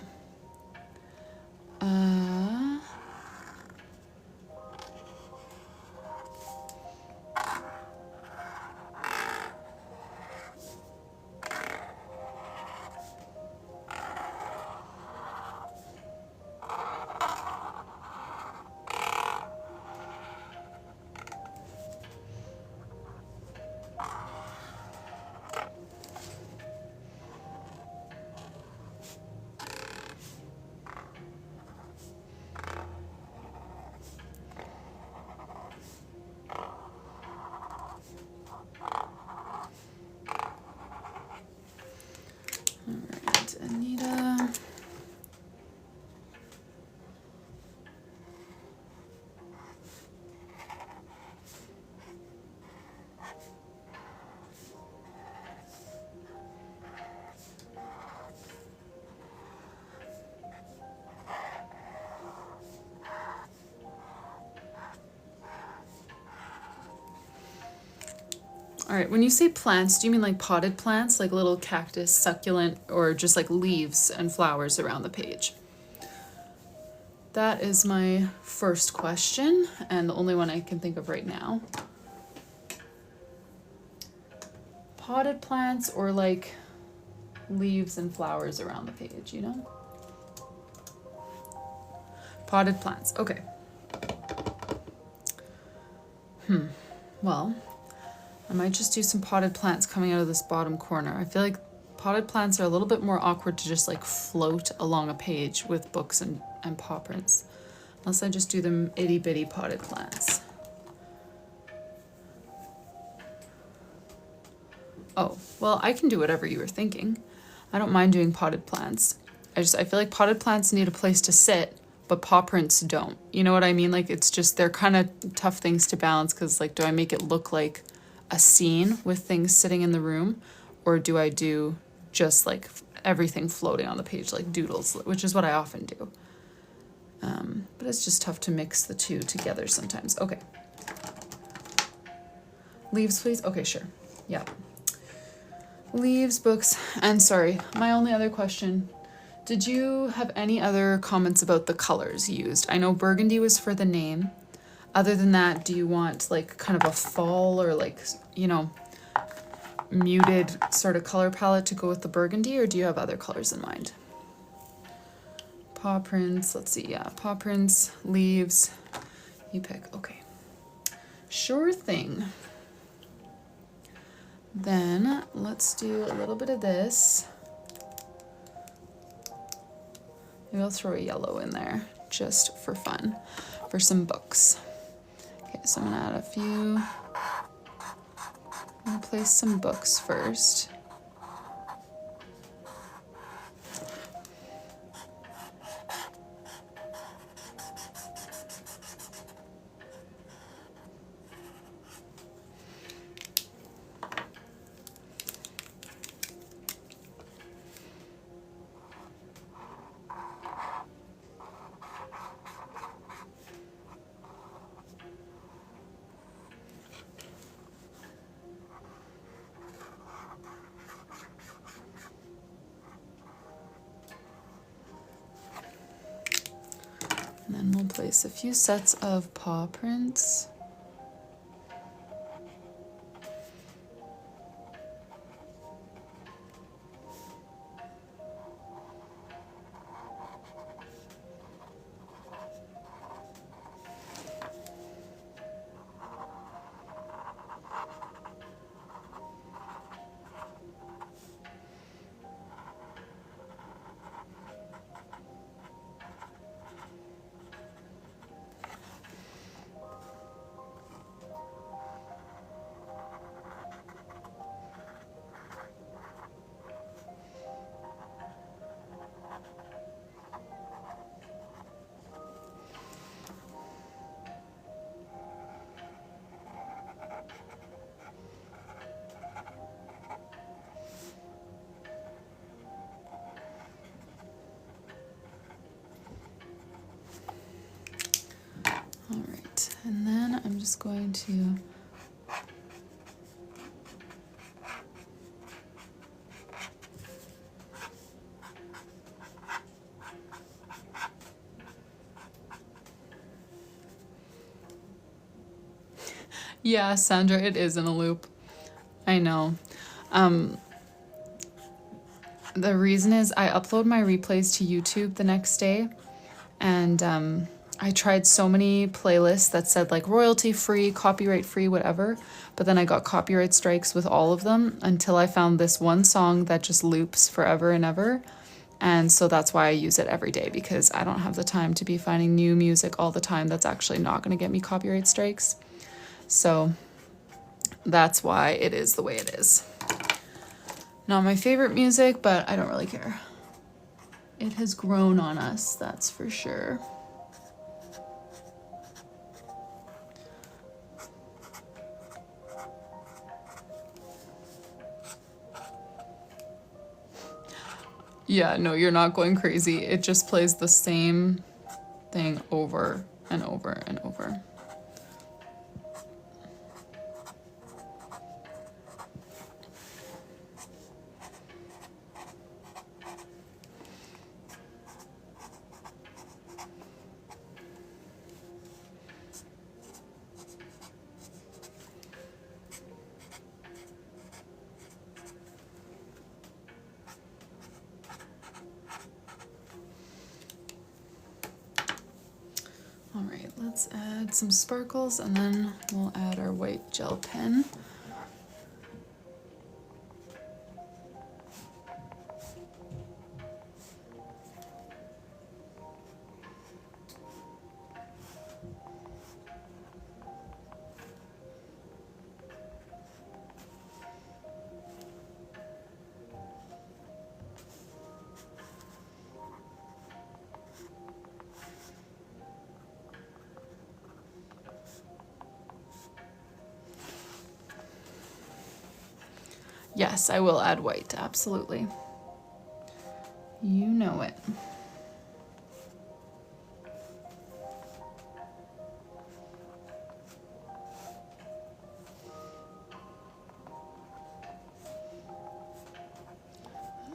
Anita. All right, when you say plants, do you mean like potted plants, like little cactus, succulent, or just like leaves and flowers around the page? That is my first question, and the only one I can think of right now. Potted plants or like leaves and flowers around the page, you know? Potted plants, okay. Well, I might just do some potted plants coming out of this bottom corner. I feel like potted plants are a little bit more awkward to just like float along a page with books and paw prints. Unless I just do them itty bitty potted plants. Oh, well, I can do whatever you were thinking. I don't mind doing potted plants. I feel like potted plants need a place to sit, but paw prints don't. You know what I mean? Like it's just, they're kind of tough things to balance because like, do I make it look like a scene with things sitting in the room, or do I do just like everything floating on the page like doodles, which is what I often do. But it's just tough to mix the two together sometimes. Okay. Leaves, please. Okay, sure. Yeah. Leaves, books, and sorry, my only other question. Did you have any other comments about the colors used? I know burgundy was for the name. Other than that, do you want like kind of a fall or like, you know, muted sort of color palette to go with the burgundy, or do you have other colors in mind? Paw prints, let's see, yeah, paw prints, leaves, you pick, okay. Sure thing. Then let's do a little bit of this. Maybe I'll throw a yellow in there just for fun, for some books. Okay, so I'm gonna add a few. I'm gonna place some books first. And then we'll place a few sets of paw prints. All right, and then I'm just going to yeah, Sandra, it is in a loop. I know. The reason is I upload my replays to YouTube the next day, and I tried so many playlists that said like royalty free, copyright free, whatever, but then I got copyright strikes with all of them until I found this one song that just loops forever and ever. And so that's why I use it every day, because I don't have the time to be finding new music all the time that's actually not going to get me copyright strikes. So that's why it is the way it is. Not my favorite music, but I don't really care. It has grown on us, that's for sure. Yeah, no, you're not going crazy. It just plays the same thing over and over and over. All right, let's add some sparkles and then we'll add our white gel pen. Yes, I will add white, absolutely. You know it.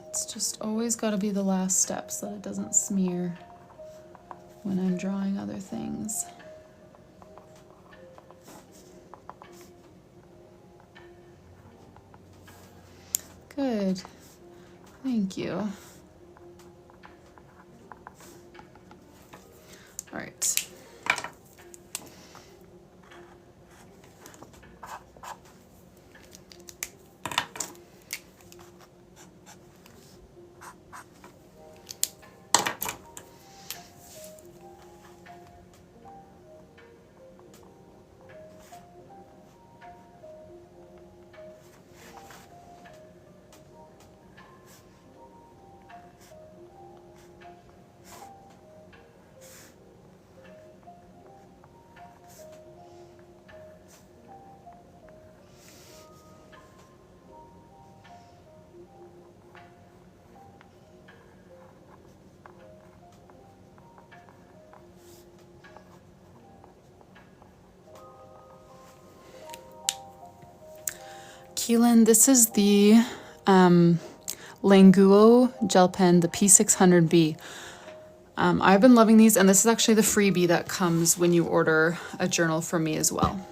It's just always got to be the last step so that it doesn't smear when I'm drawing other things. Good. Thank you. All right. Keelan, this is the Languo gel pen, the P600B. I've been loving these, and this is actually the freebie that comes when you order a journal from me as well,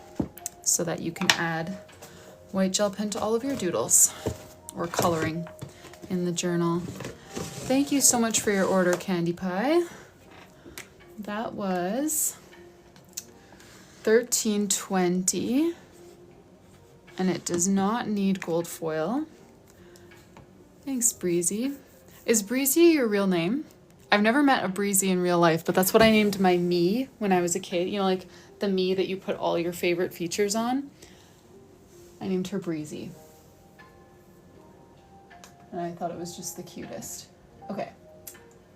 so that you can add white gel pen to all of your doodles or coloring in the journal. Thank you so much for your order, Candy Pie. That was $13.20, and it does not need gold foil. Thanks, Breezy. Is Breezy your real name? I've never met a Breezy in real life, but that's what I named my me when I was a kid. You know, like the me that you put all your favorite features on. I named her Breezy. And I thought it was just the cutest. Okay,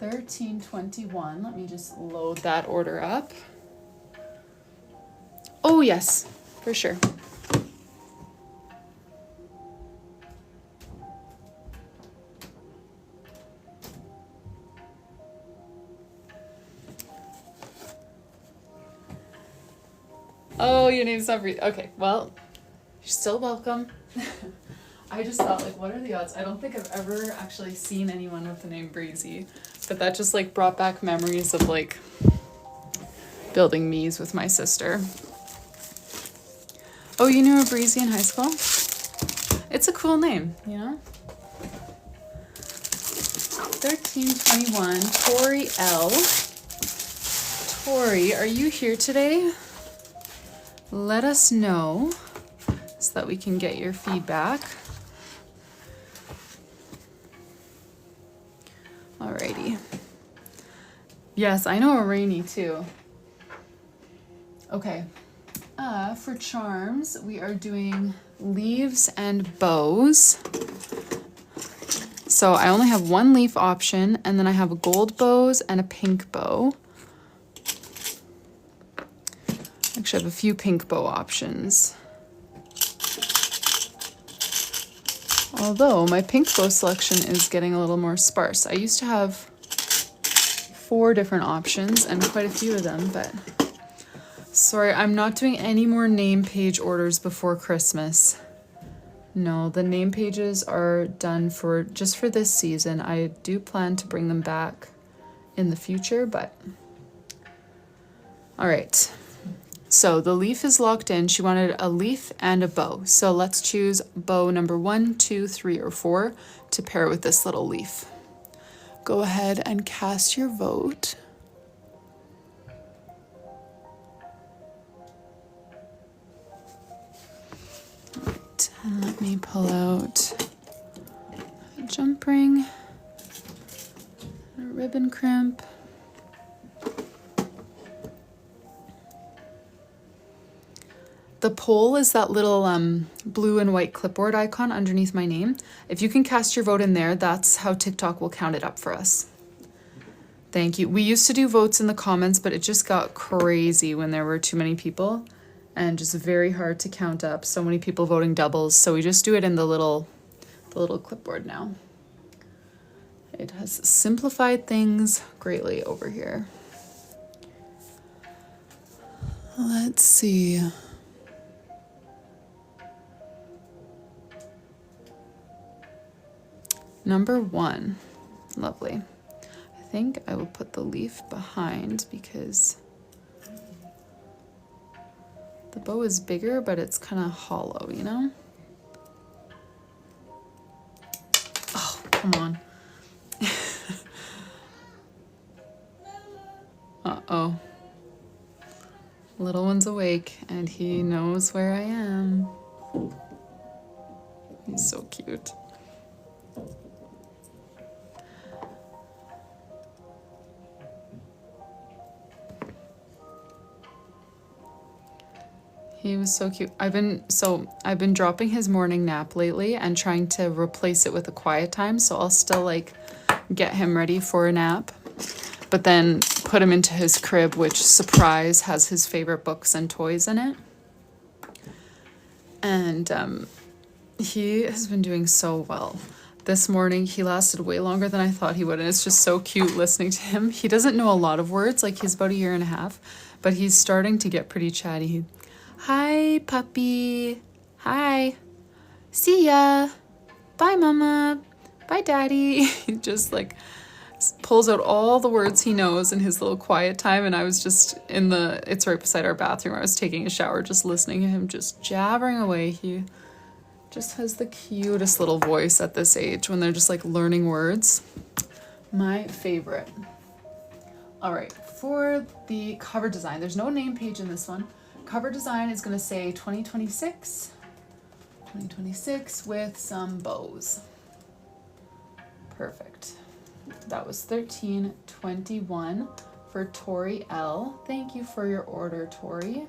$13.21. Let me just load that order up. Oh yes, for sure. Oh, your name's not Breezy. Okay, well, you're still welcome. I just thought, like, what are the odds? I don't think I've ever actually seen anyone with the name Breezy, but that just, like, brought back memories of, like, building me's with my sister. Oh, you knew a Breezy in high school? It's a cool name, you know? $13.21, Tori L. Tori, are you here today? Let us know so that we can get your feedback. Alrighty. Yes, I know a Rainy too. Okay. For charms, we are doing leaves and bows. So I only have one leaf option, and then I have a gold bows and a pink bow. Actually, I have a few pink bow options. Although my pink bow selection is getting a little more sparse. I used to have 4 different options and quite a few of them, but sorry, I'm not doing any more name page orders before Christmas. No, the name pages are done for just for this season. I do plan to bring them back in the future, but all right. So the leaf is locked in. She wanted a leaf and a bow. So let's choose bow number 1, 2, 3, or 4 to pair with this little leaf. Go ahead and cast your vote. Right, and let me pull out a jump ring, a ribbon crimp. The poll is that little blue and white clipboard icon underneath my name. If you can cast your vote in there, that's how TikTok will count it up for us. Thank you. We used to do votes in the comments, but it just got crazy when there were too many people and just very hard to count up. So many people voting doubles. So we just do it in the little clipboard now. It has simplified things greatly over here. Let's see. Number 1, lovely. I think I will put the leaf behind because the bow is bigger, but it's kind of hollow, you know? Oh, come on. Uh-oh. Little one's awake and he knows where I am. He's so cute. He was so cute. I've been dropping his morning nap lately and trying to replace it with a quiet time. So I'll still like get him ready for a nap, but then put him into his crib, which, surprise, has his favorite books and toys in it. And he has been doing so well. This morning he lasted way longer than I thought he would, and it's just so cute listening to him. He doesn't know a lot of words, like he's about 1.5 years, but he's starting to get pretty chatty. Hi, puppy. Hi. See ya. Bye, Mama. Bye, Daddy. He just like pulls out all the words he knows in his little quiet time, and I was just in the, it's right beside our bathroom. I was taking a shower, just listening to him just jabbering away. He just has the cutest little voice at this age when they're just like learning words. My favorite. All right, for the cover design, there's no name page in this one. Cover design is going to say 2026 with some bows. Perfect. That was $13.21 for Tori L. Thank you for your order, Tori.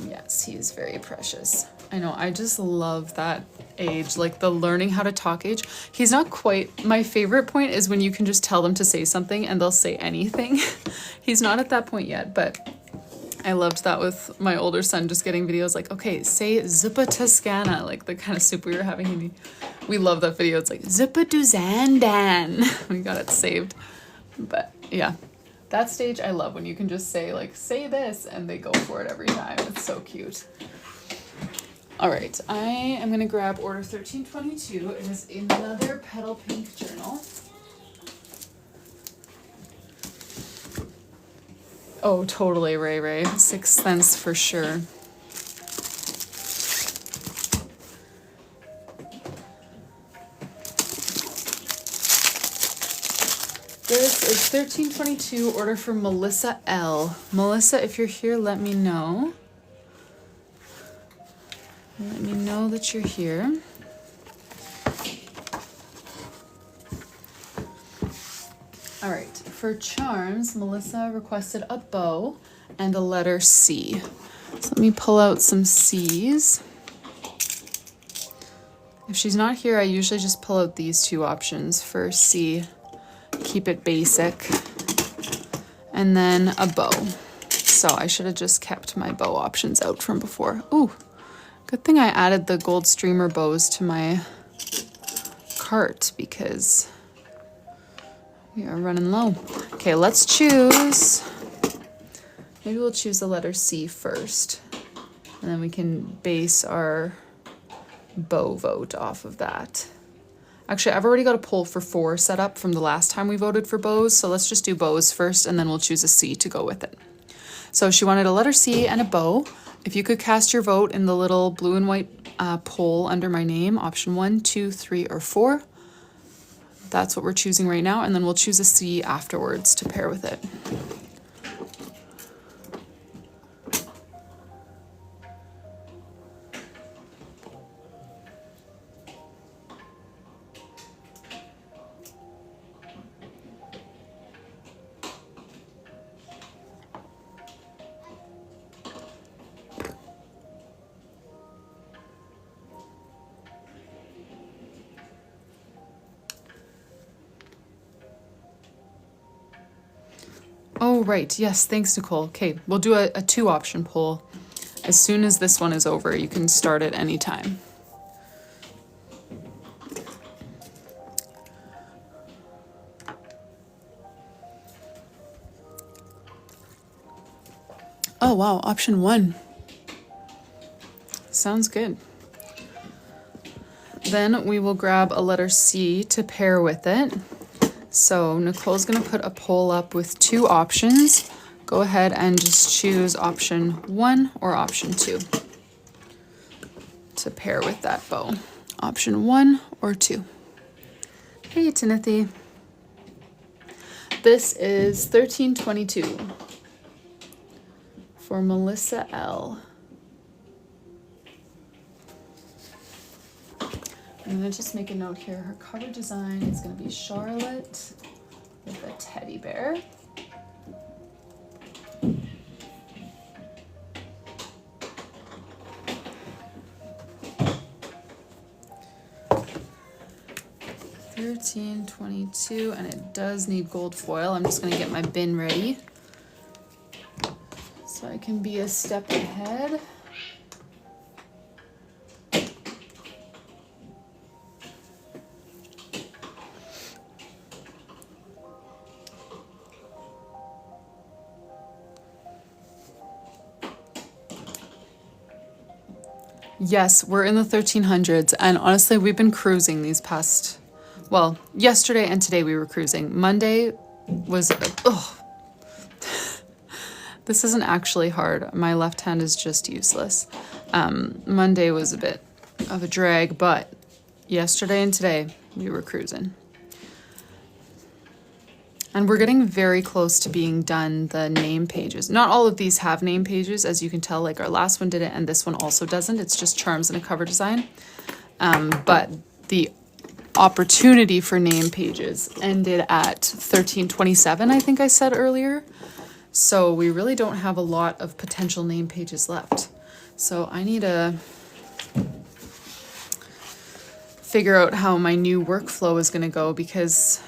Yes, he is very precious. I know, I just love that age, like the learning how to talk age. He's not quite, my favorite point is when you can just tell them to say something and they'll say anything. He's not at that point yet, but I loved that with my older son, just getting videos like, okay, say Zuppa Toscana, like the kind of soup we were having. We love that video. It's like Zuppa Duzandan. We got it saved. But yeah, that stage I love when you can just say like, say this, and they go for it every time. It's so cute. All right, I am gonna grab order 1322. It is another Petal Pink journal. Oh, totally, Ray. 6 cents for sure. This is 1322, order for Melissa L. Melissa, if you're here, let me know. Let me know that you're here. All right, for charms, Melissa requested a bow and a letter C. So let me pull out some C's. If she's not here, I usually just pull out these 2 options for C. Keep it basic. And then a bow. So I should have just kept my bow options out from before. Ooh, good thing I added the gold streamer bows to my cart because we are running low. Okay, let's choose. Maybe we'll choose the letter C first. And then we can base our bow vote off of that. Actually, I've already got a poll for 4 set up from the last time we voted for bows. So let's just do bows first, and then we'll choose a C to go with it. So she wanted a letter C and a bow. If you could cast your vote in the little blue and white poll under my name, option 1, 2, 3, or 4. That's what we're choosing right now, and then we'll choose a C afterwards to pair with it. Oh, right. Yes, thanks, Nicole. Okay, we'll do a 2-option poll. As soon as this one is over, you can start at any time. Oh, wow. Option 1. Sounds good. Then we will grab a letter C to pair with it. So Nicole's going to put a poll up with 2 options. Go ahead and just choose option 1 or option 2 to pair with that bow. Option 1 or 2. Hey, Timothy. This is 1322 for Melissa L. I'm gonna just make a note here. Her cover design is gonna be Charlotte with a teddy bear. $13.22, and it does need gold foil. I'm just gonna get my bin ready so I can be a step ahead. Yes, we're in the 1300s, and honestly, we've been cruising these past, well, yesterday and today we were cruising. Monday was, oh, this isn't actually hard. My left hand is just useless. Monday was a bit of a drag, but yesterday and today we were cruising. And we're getting very close to being done the name pages. Not all of these have name pages, as you can tell, like our last one didn't and this one also doesn't. It's just charms and a cover design. But the opportunity for name pages ended at 1327, I think I said earlier. So we really don't have a lot of potential name pages left. So I need to figure out how my new workflow is going to go, because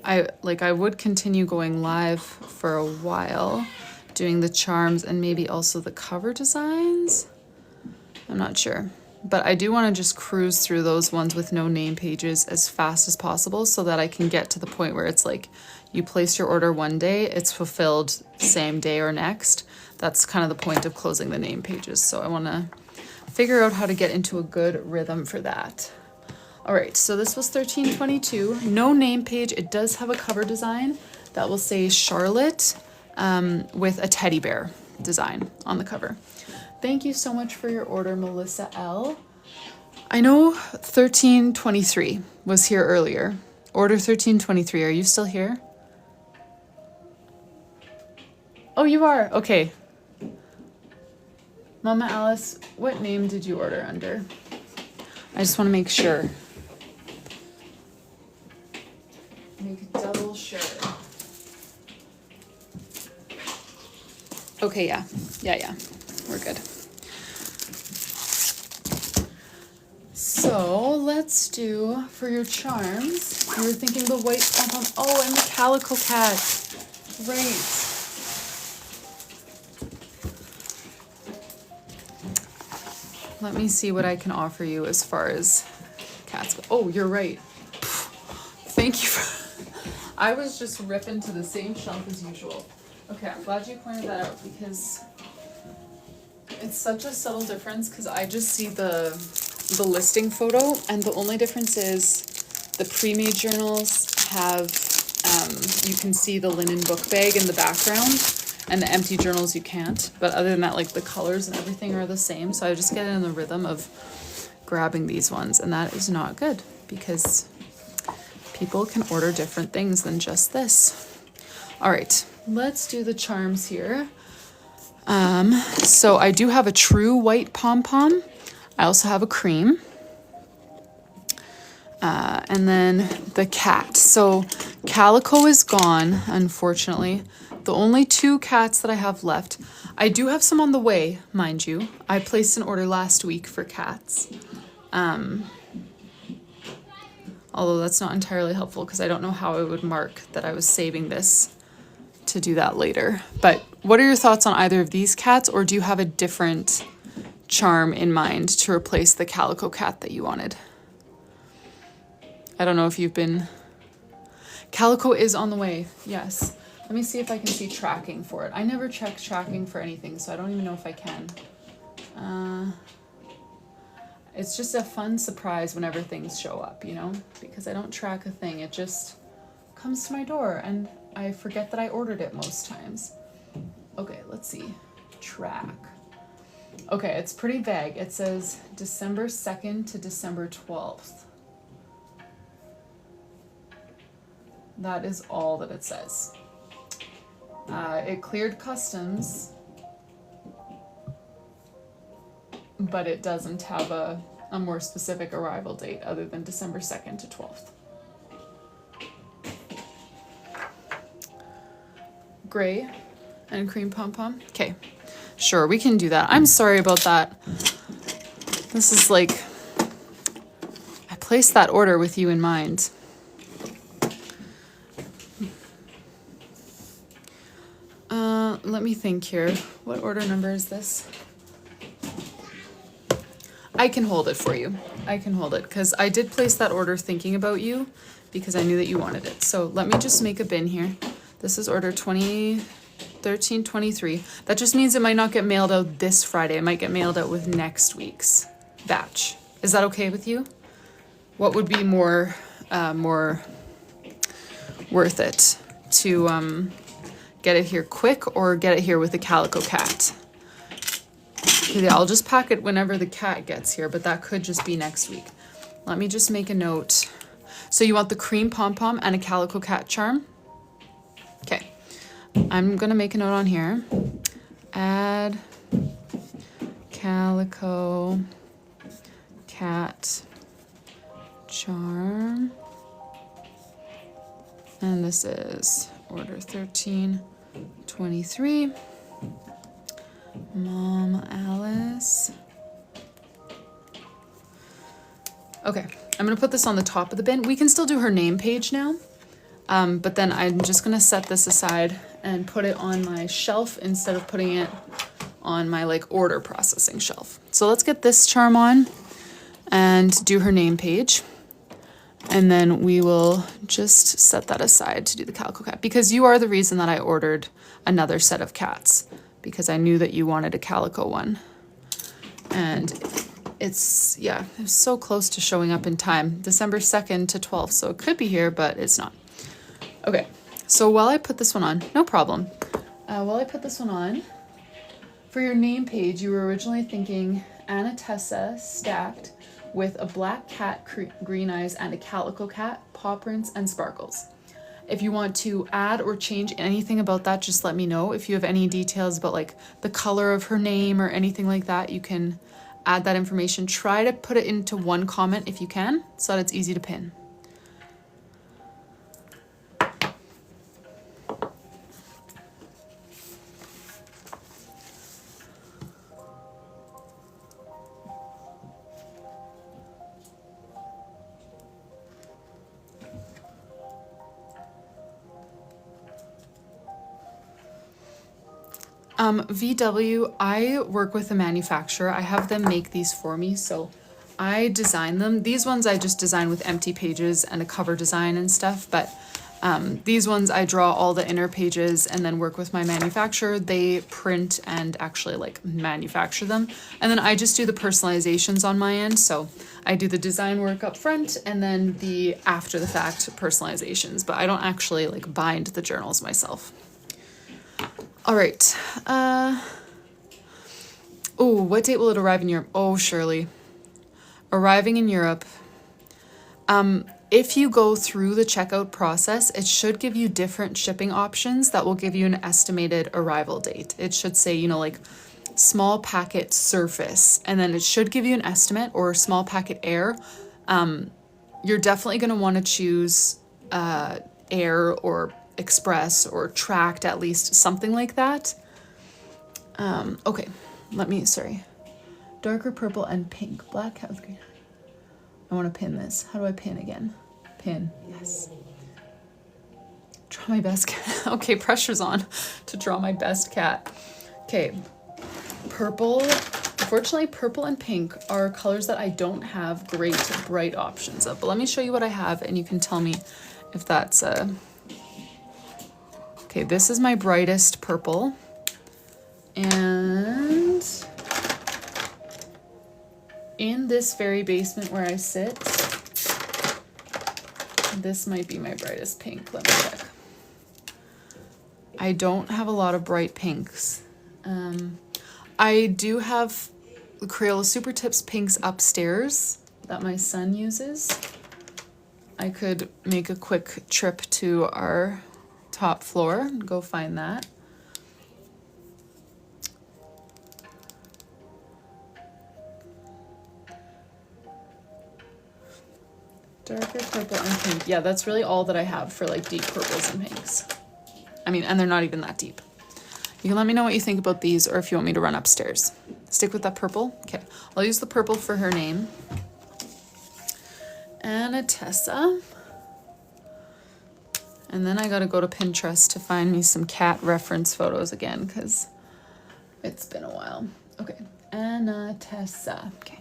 I would continue going live for a while, doing the charms and maybe also the cover designs. I'm not sure, but I do want to just cruise through those ones with no name pages as fast as possible so that I can get to the point where it's like you place your order one day, it's fulfilled same day or next. That's kind of the point of closing the name pages. So I want to figure out how to get into a good rhythm for that. All right, so this was 1322. No name page. It does have a cover design that will say Charlotte with a teddy bear design on the cover. Thank you so much for your order, Melissa L. I know 1323 was here earlier. Order 1323. Are you still here? Oh, you are? Okay. Mama Alice, what name did you order under? I just want to make sure. Make double sure. Okay, yeah. We're good. So let's do, for your charms, you were thinking the white pom-pom. Oh, and the calico cat. Right. Let me see what I can offer you as far as cats go. Oh, you're right. Thank you for... I was just ripping to the same shelf as usual. Okay, I'm glad you pointed that out, because it's such a subtle difference, because I just see the listing photo, and the only difference is the pre-made journals have, you can see the linen book bag in the background, and the empty journals you can't. But other than that, like the colors and everything are the same, so I just get in the rhythm of grabbing these ones, and that is not good, because people can order different things than just this. All right, let's do the charms here. So I do have a true white pom-pom. I also have a cream. And then the cat. So calico is gone, unfortunately. The only two cats that I have left. I do have some on the way, mind you. I placed an order last week for cats. Although that's not entirely helpful, because I don't know how I would mark that I was saving this to do that later. But what are your thoughts on either of these cats, or do you have a different charm in mind to replace the calico cat that you wanted? I don't know if you've been... Calico is on the way, yes. Let me see if I can see tracking for it. I never check tracking for anything, so I don't even know if I can. It's just a fun surprise whenever things show up, you know? Because I don't track a thing, it just comes to my door, and I forget that I ordered it most times. Okay, let's see. Track. Okay, it's pretty vague. It says December 2nd to December 12th. That is all that it says. It cleared customs, but it doesn't have a more specific arrival date other than December 2nd to 12th. Gray and cream pom-pom. Okay, sure, we can do that. I'm sorry about that. This is like, I placed that order with you in mind. Let me think here. What order number is this? I can hold it for you. I can hold it, because I did place that order thinking about you, because I knew that you wanted it. So let me just make a bin here. This is order 1323. That just means it might not get mailed out this Friday. It might get mailed out with next week's. batch. Is that okay with you? What would be more worth it to get it here quick or get it here with the calico cat? Okay, I'll just pack it whenever the cat gets here, but that could just be next week. Let me just make a note. So you want the cream pom-pom and a calico cat charm? Okay, I'm gonna make a note on here. Add calico cat charm. And this is order 1323. Mom Alice. Okay, I'm gonna put this on the top of the bin. We can still do her name page now, but then I'm just gonna set this aside and put it on my shelf instead of putting it on my like order processing shelf. So let's get this charm on and do her name page. And then we will just set that aside to do the calico cat, because you are the reason that I ordered another set of cats, because I knew that you wanted a calico one. And it's, yeah, it's so close to showing up in time, December 2nd to 12th. So it could be here, but it's not. Okay, so while I put this one on, no problem. While I put this one on, for your name page, you were originally thinking Anna Tessa stacked with a black cat, green eyes, and a calico cat, paw prints, and sparkles. If you want to add or change anything about that, just let me know. If you have any details about like the color of her name or anything like that, you can add that information. Try to put it into one comment if you can, so that it's easy to pin. VW, I work with a manufacturer. I have them make these for me, so I design them. These ones I just design with empty pages and a cover design and stuff, but these ones I draw all the inner pages and then work with my manufacturer. They print and actually like manufacture them. And then I just do the personalizations on my end. So I do the design work up front and then the after the fact personalizations, but I don't actually like bind the journals myself. All right. Oh, what date will it arrive in Europe? Oh, Shirley. Arriving in Europe. If you go through the checkout process, it should give you different shipping options that will give you an estimated arrival date. It should say, you know, like small packet surface, and then it should give you an estimate, or small packet air. You're definitely going to want to choose air or express or tracked, at least something like that. Okay, sorry. Darker purple and pink, black cat with green. I want to pin this. How do I pin again? Pin, yes. Draw my best cat. Okay, pressure's on to draw my best cat. Okay, purple. Unfortunately, purple and pink are colors that I don't have great bright options of, but let me show you what I have and you can tell me if that's okay, this is my brightest purple, and in this very basement where I sit, this might be my brightest pink. Let me check. I don't have a lot of bright pinks. I do have the Crayola Super Tips pinks upstairs that my son uses. I could make a quick trip to our top floor and go find that. Darker purple and pink. Yeah, that's really all that I have for like deep purples and pinks. I mean, and they're not even that deep. You can let me know what you think about these, or if you want me to run upstairs. Stick with that purple. Okay, I'll use the purple for her name. Anna Tessa. And then I gotta go to Pinterest to find me some cat reference photos again, because it's been a while. Okay, Anna Tessa. Okay.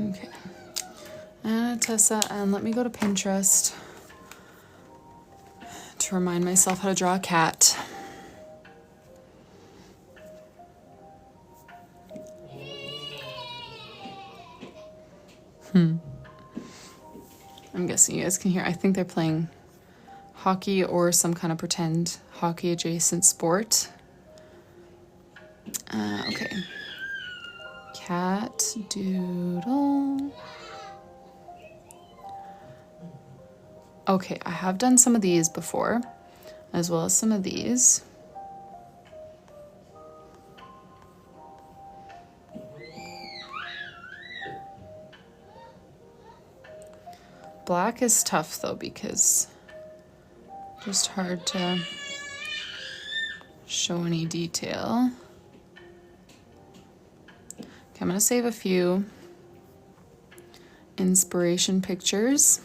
Okay. And Tessa, and let me go to Pinterest to remind myself how to draw a cat. I'm guessing you guys can hear. I think they're playing hockey or some kind of pretend hockey adjacent sport. Okay. Cat doodle. Okay, I have done some of these before, as well as some of these. Black is tough though, because just hard to show any detail. Okay, I'm gonna save a few inspiration pictures.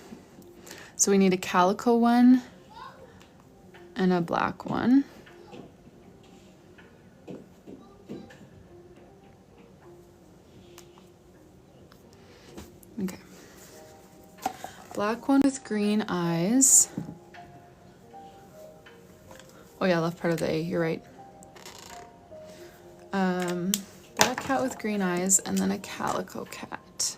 So we need a calico one and a black one. Okay. Black one with green eyes. Oh yeah, left part of the A, you're right. Black cat with green eyes, and then a calico cat.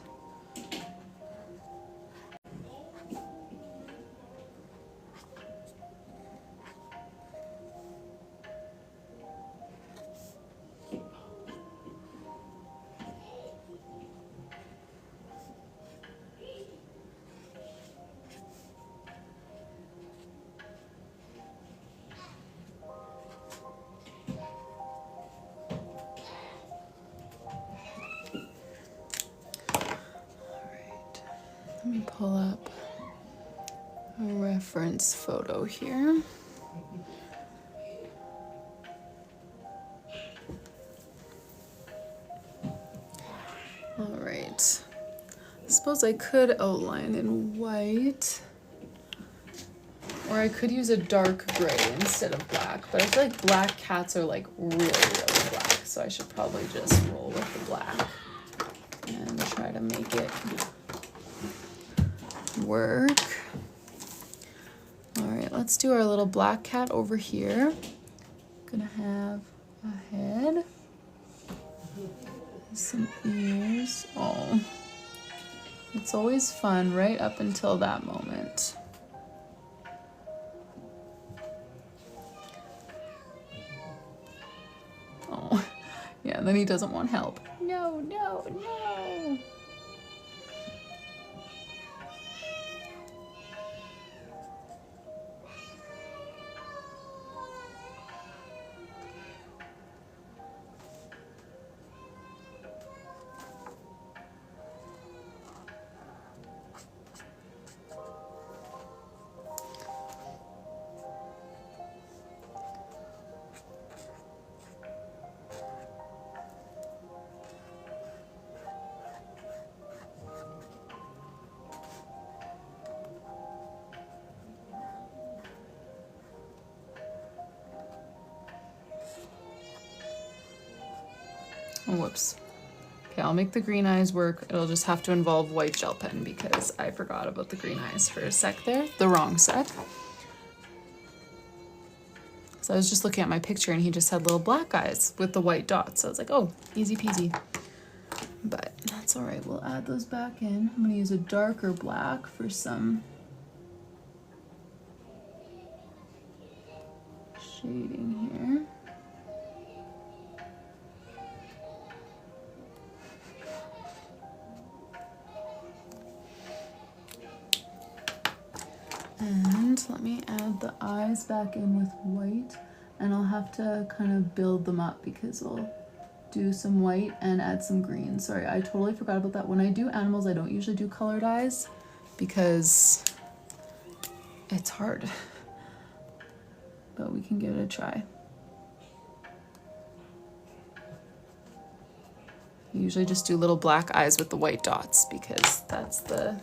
Let me pull up a reference photo here. All right. I suppose I could outline in white, or I could use a dark gray instead of black, but I feel like black cats are like really, really black, so I should probably just roll with the black and try to make it work. All right, let's do our little black cat over here. Gonna have a head, some ears. Oh, it's always fun right up until that moment. Oh, yeah, and then he doesn't want help. No, no, no. Oh, whoops. Okay, I'll make the green eyes work. It'll just have to involve white gel pen because I forgot about the green eyes for a sec there. The wrong set. So I was just looking at my picture and he just had little black eyes with the white dots. So I was like, oh, easy peasy. But that's all right. We'll add those back in. I'm gonna use a darker black for some shading here. And let me add the eyes back in with white, and I'll have to kind of build them up because I'll do some white and add some green. Sorry, I totally forgot about that. When I do animals, I don't usually do colored eyes because it's hard, but we can give it a try. I usually just do little black eyes with the white dots because that's the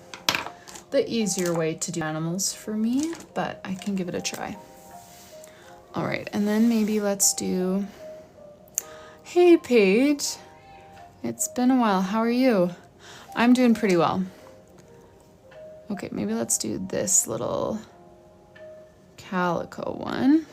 easier way to do animals for me, but I can give it a try. All right, and then maybe let's do, hey Paige, it's been a while, how are you? I'm doing pretty well. Okay, maybe let's do this little calico one.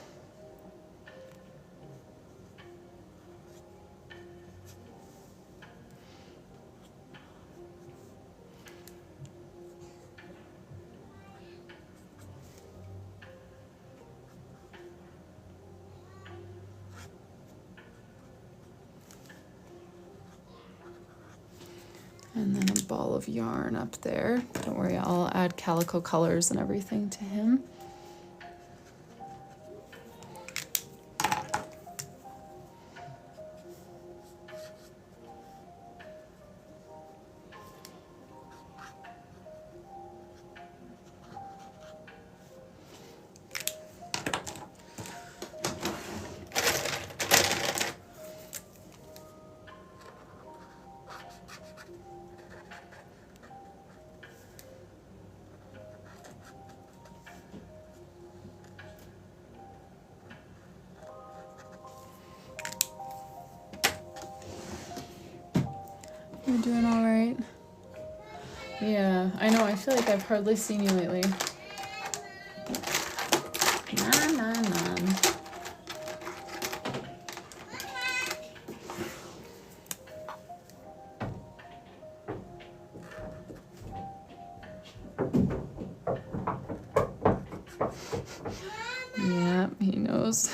And then a ball of yarn up there. Don't worry, I'll add calico colors and everything to him. You're doing all right? Yeah, I know. I feel like I've hardly seen you lately. Nom, nom, nom. Yeah, he knows.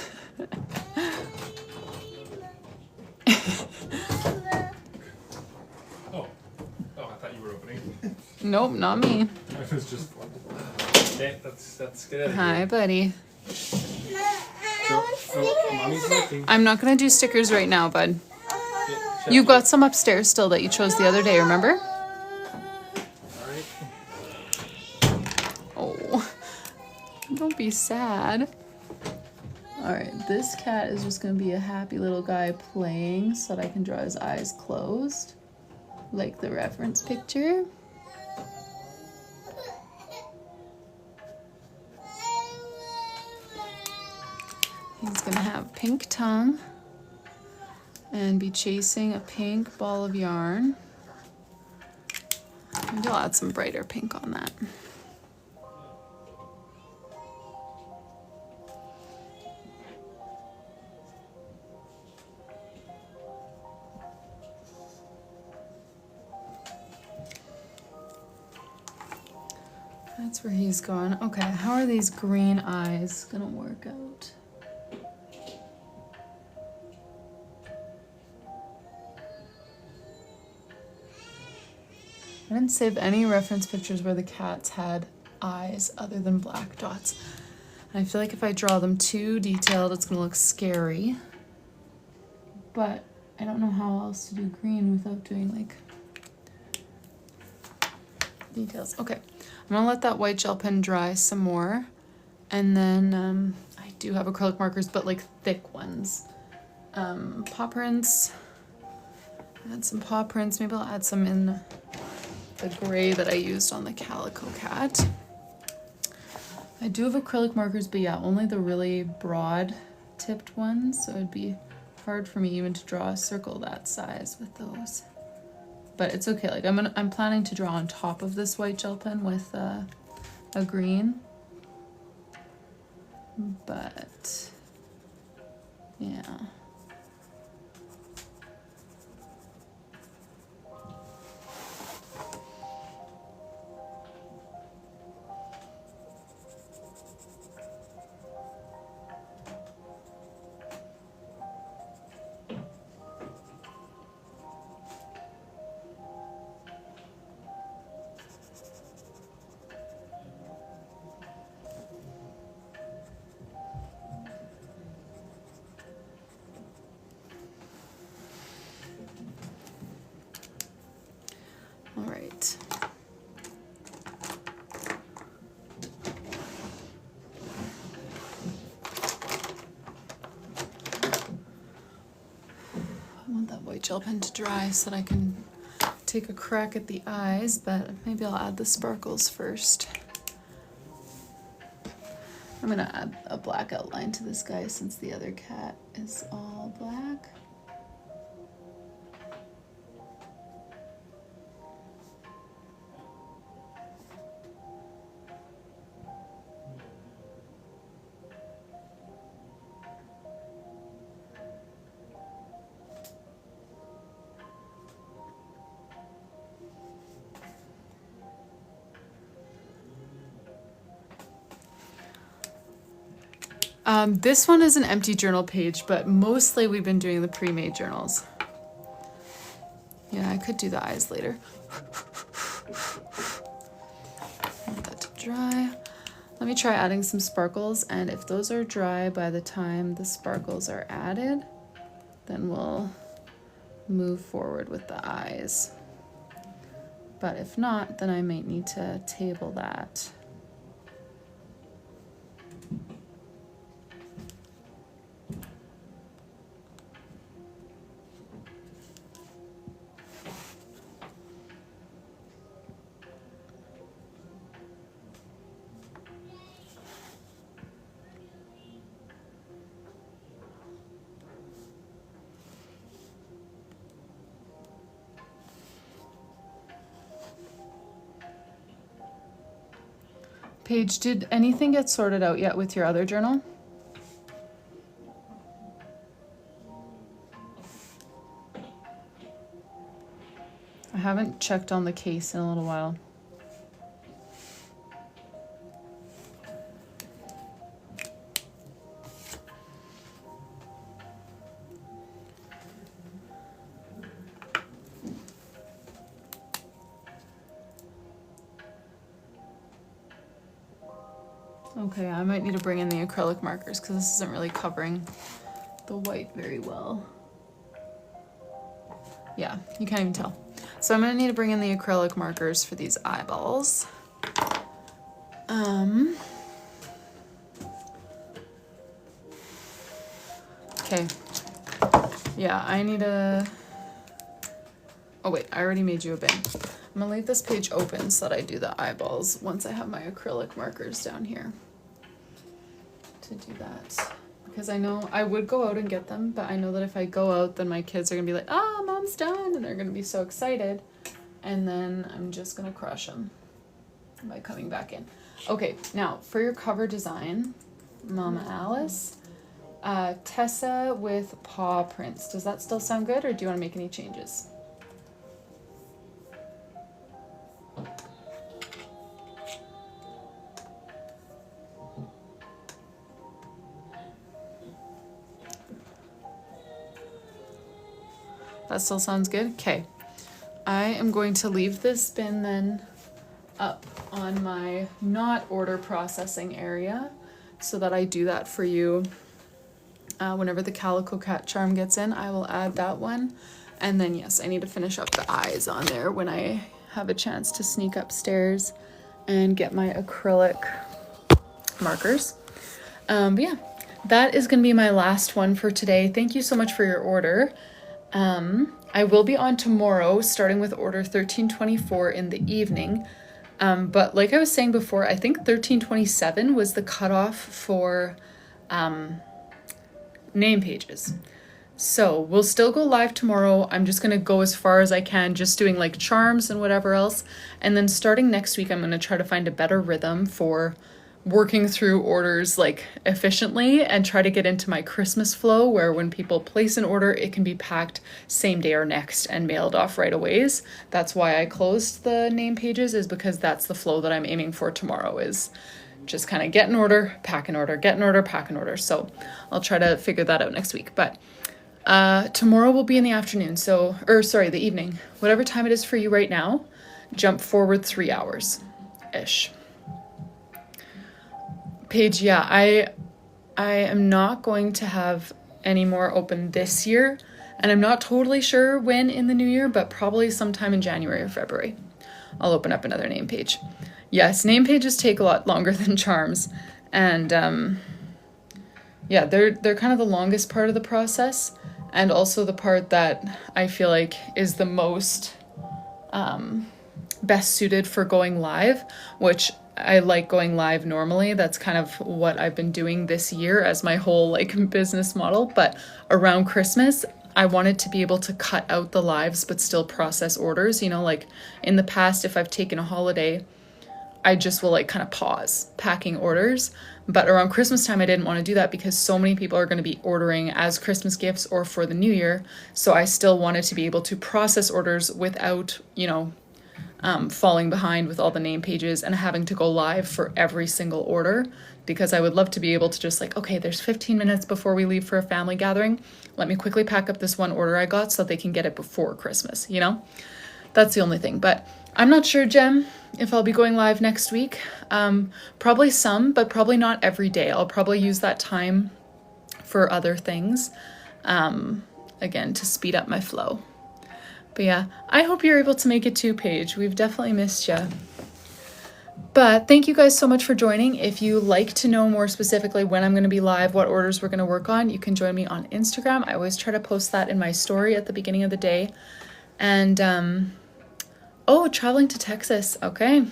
Nope, not me. I was just. Okay, that's good. Hi, buddy. Mommy's looking. I'm not gonna do stickers right now, bud. You've got some upstairs still that you chose the other day, remember? Alright. Oh, don't be sad. Alright, this cat is just gonna be a happy little guy playing so that I can draw his eyes closed, like the reference picture. He's gonna have pink tongue and be chasing a pink ball of yarn. Maybe I'll add some brighter pink on that. That's where he's going. Okay, how are these green eyes gonna work out? I didn't save any reference pictures where the cats had eyes other than black dots. And I feel like if I draw them too detailed, it's gonna look scary. But I don't know how else to do green without doing like details. Okay, I'm gonna let that white gel pen dry some more. And then I do have acrylic markers, but like thick ones. Paw prints. Add some paw prints. Maybe I'll add some in the gray that I used on the calico cat. I do have acrylic markers, but yeah, only the really broad tipped ones, so it'd be hard for me even to draw a circle that size with those. But it's okay. Like I'm planning to draw on top of this white gel pen with a green. But yeah. All right. I want that white gel pen to dry so that I can take a crack at the eyes, but maybe I'll add the sparkles first. I'm gonna add a black outline to this guy since the other cat is all black. This one is an empty journal page, but mostly we've been doing the pre-made journals. Yeah, I could do the eyes later. Let that to dry. Let me try adding some sparkles, and if those are dry by the time the sparkles are added, then we'll move forward with the eyes. But if not, then I might need to table that. Paige, did anything get sorted out yet with your other journal? I haven't checked on the case in a little while. Okay, I might need to bring in the acrylic markers because this isn't really covering the white very well. Yeah, you can't even tell. So I'm gonna need to bring in the acrylic markers for these eyeballs. Okay. Yeah, I need a... Oh wait, I already made you a bin. I'm gonna leave this page open so that I do the eyeballs once I have my acrylic markers down here to do that. Because I know I would go out and get them, but I know that if I go out, then my kids are gonna be like, oh, mom's done, and they're gonna be so excited. And then I'm just gonna crush them by coming back in. Okay, now for your cover design, Mama Alice, Tessa with paw prints. Does that still sound good, or do you wanna make any changes? That still sounds good? Okay. I am going to leave this bin then up on my not order processing area so that I do that for you. Whenever the Calico Cat charm gets in, I will add that one. And then yes, I need to finish up the eyes on there when I have a chance to sneak upstairs and get my acrylic markers. But yeah, that is gonna be my last one for today. Thank you so much for your order. I will be on tomorrow, starting with order 1324 in the evening. But like I was saying before, I think 1327 was the cutoff for name pages. So we'll still go live tomorrow. I'm just gonna go as far as I can, just doing like charms and whatever else. And then starting next week, I'm gonna try to find a better rhythm for working through orders like efficiently and try to get into my Christmas flow where when people place an order, it can be packed same day or next and mailed off right away. That's why I closed the name pages, is because that's the flow that I'm aiming for tomorrow, is just kind of get an order, pack an order, get an order, pack an order. So I'll try to figure that out next week. But tomorrow will be in the afternoon. So, or sorry, the evening, whatever time it is for you right now, jump forward 3 hours-ish. Paige, yeah, I am not going to have any more open this year, and I'm not totally sure when in the new year, but probably sometime in January or February, I'll open up another name page. Yes, name pages take a lot longer than charms, and yeah, they're kind of the longest part of the process, and also the part that I feel like is the most best suited for going live, which I like going live normally. That's kind of what I've been doing this year as my whole like business model. But around Christmas, I wanted to be able to cut out the lives but still process orders. You know, like in the past, if I've taken a holiday, I just will like kind of pause packing orders. But around Christmas time, I didn't want to do that because so many people are going to be ordering as Christmas gifts or for the new year. So I still wanted to be able to process orders without, you know, falling behind with all the name pages and having to go live for every single order, because I would love to be able to just like, okay, there's 15 minutes before we leave for a family gathering. Let me quickly pack up this one order I got so they can get it before Christmas, you know? That's the only thing. But I'm not sure, Jem, if I'll be going live next week. Probably some, but probably not every day. I'll probably use that time for other things, again, to speed up my flow. But yeah, I hope you're able to make it too, Paige. We've definitely missed you. But thank you guys so much for joining. If you like to know more specifically when I'm going to be live, what orders we're going to work on, you can join me on Instagram. I always try to post that in my story at the beginning of the day. And, oh, traveling to Texas. Okay.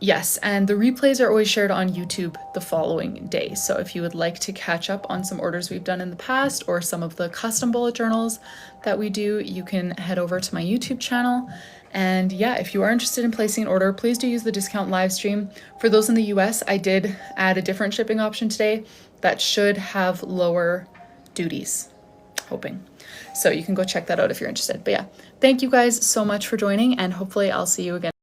Yes, and the replays are always shared on YouTube the following day. So if you would like to catch up on some orders we've done in the past or some of the custom bullet journals that we do, you can head over to my YouTube channel. And yeah, if you are interested in placing an order, please do use the discount live stream. For those in the US, I did add a different shipping option today that should have lower duties, hoping. So you can go check that out if you're interested. But yeah, thank you guys so much for joining, and hopefully I'll see you again.